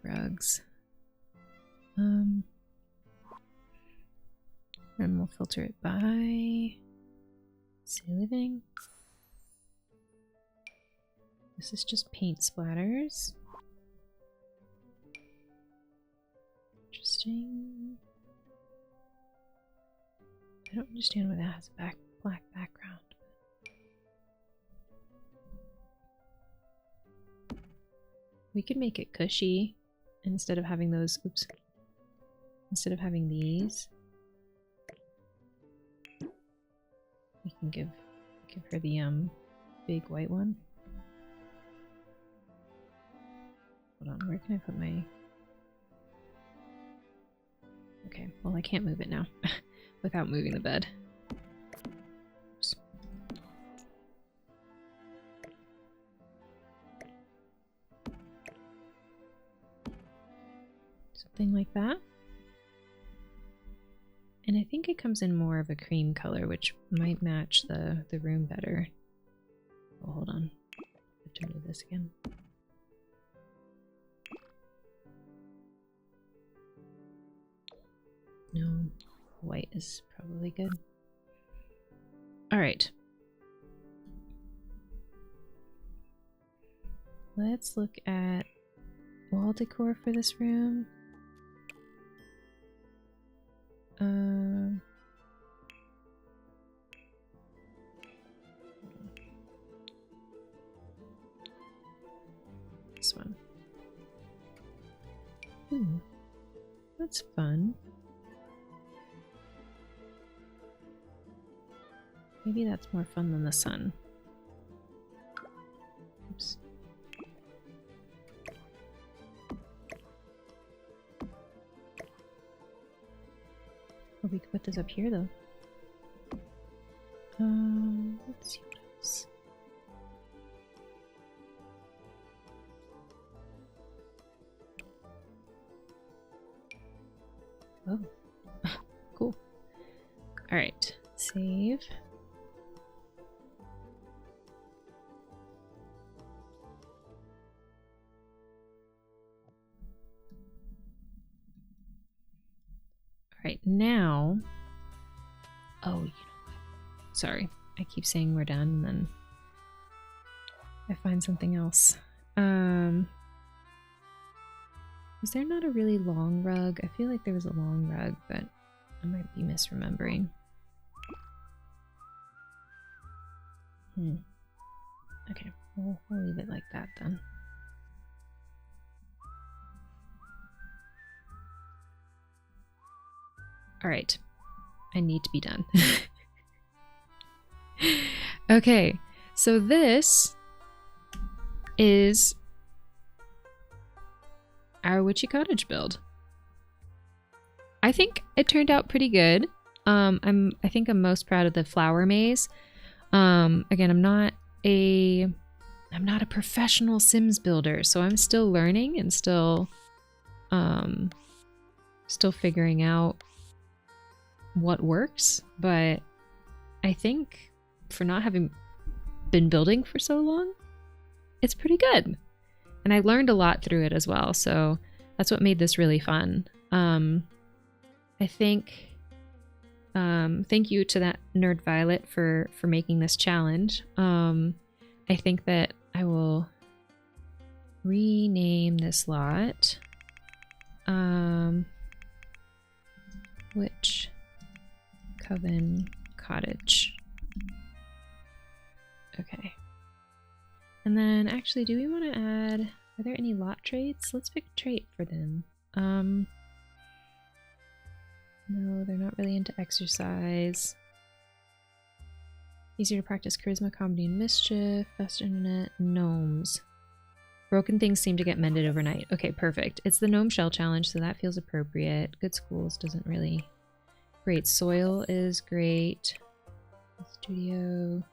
[SPEAKER 1] rugs. And we'll filter it by City Living. This is just paint splatters. Interesting. I don't understand why that has a black background. We could make it cushy instead of having those, oops, instead of having these. We can give her the big white one. Hold on, where can I put my... Okay, well I can't move it now without moving the bed. Something like that. And I think it comes in more of a cream color, which might match the room better. Oh, hold on. I have to move this again. No, white is probably good. All right. Let's look at wall decor for this room. This one. Ooh, that's fun. Maybe that's more fun than the sun. Oops. Oh, we could put this up here though. Let's see what else. Oh, cool. All right, save. Right now, oh, you know what? Sorry, I keep saying we're done and then I find something else. Was there not a really long rug? I feel like there was a long rug, but I might be misremembering. Okay, we'll leave it like that then. All right, I need to be done. Okay, so this is our Witchy Cottage build. I think it turned out pretty good. I think I'm most proud of the flower maze. Again, I'm not a professional Sims builder, so I'm still learning and still figuring out what works, but I think for not having been building for so long, it's pretty good. And I learned a lot through it as well, so that's what made this really fun. I think thank you to that Nerd Violet for making this challenge. I think that I will rename this lot Witch Cottage. Okay. And then actually, do we want to add, are there any lot traits? Let's pick a trait for them. No, they're not really into exercise. Easier to practice charisma, comedy, and mischief. Fast internet, gnomes. Broken things seem to get mended overnight. Okay, perfect. It's the Gnome Shell challenge, so that feels appropriate. Good schools doesn't really... Great soil is great. Studio,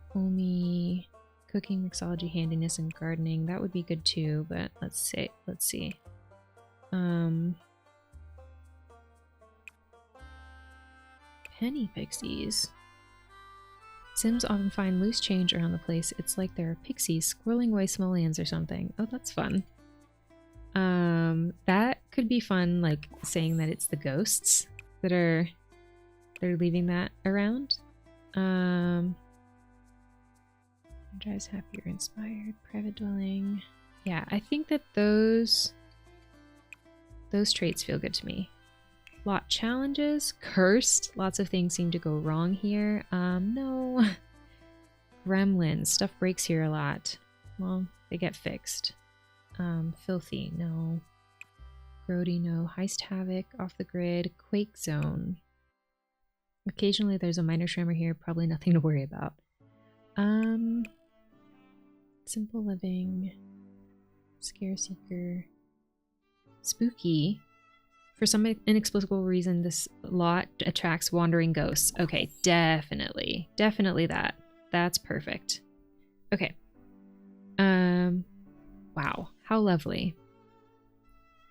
[SPEAKER 1] homey, cooking, mixology, handiness, and gardening. That would be good too, but let's see. Penny pixies. Sims often find loose change around the place. It's like there are pixies squirreling away simoleons or something. Oh, that's fun. That could be fun, like saying that it's the ghosts that are leaving that around. Drives happier, inspired, private dwelling. Yeah, I think that those traits feel good to me. Lot challenges, cursed. Lots of things seem to go wrong here. No. Gremlins, stuff breaks here a lot. Well, they get fixed. Filthy, no. Grody, no. Heist havoc, off the grid. Quake zone. Occasionally there's a minor tremor here, probably nothing to worry about. Simple living. Scare seeker. Spooky. For some inexplicable reason, this lot attracts wandering ghosts. Okay, definitely. Definitely that. That's perfect. Okay. Wow, how lovely.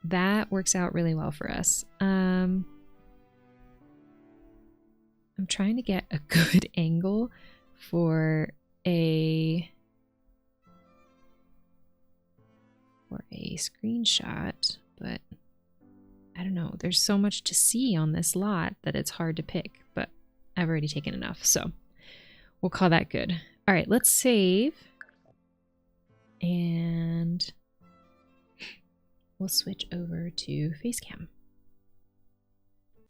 [SPEAKER 1] that works out really well for us. I'm trying to get a good angle for a screenshot, but I don't know. There's so much to see on this lot that it's hard to pick, but I've already taken enough, so we'll call that good. All right, let's save. And we'll switch over to Facecam.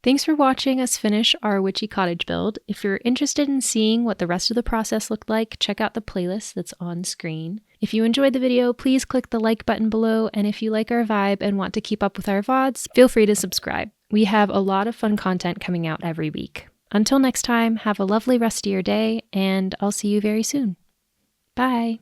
[SPEAKER 1] Thanks for watching us finish our Witchy Cottage build. If you're interested in seeing what the rest of the process looked like, check out the playlist that's on screen. If you enjoyed the video, please click the like button below, and if you like our vibe and want to keep up with our VODs, feel free to subscribe. We have a lot of fun content coming out every week. Until next time, have a lovely rest of your day, and I'll see you very soon. Bye!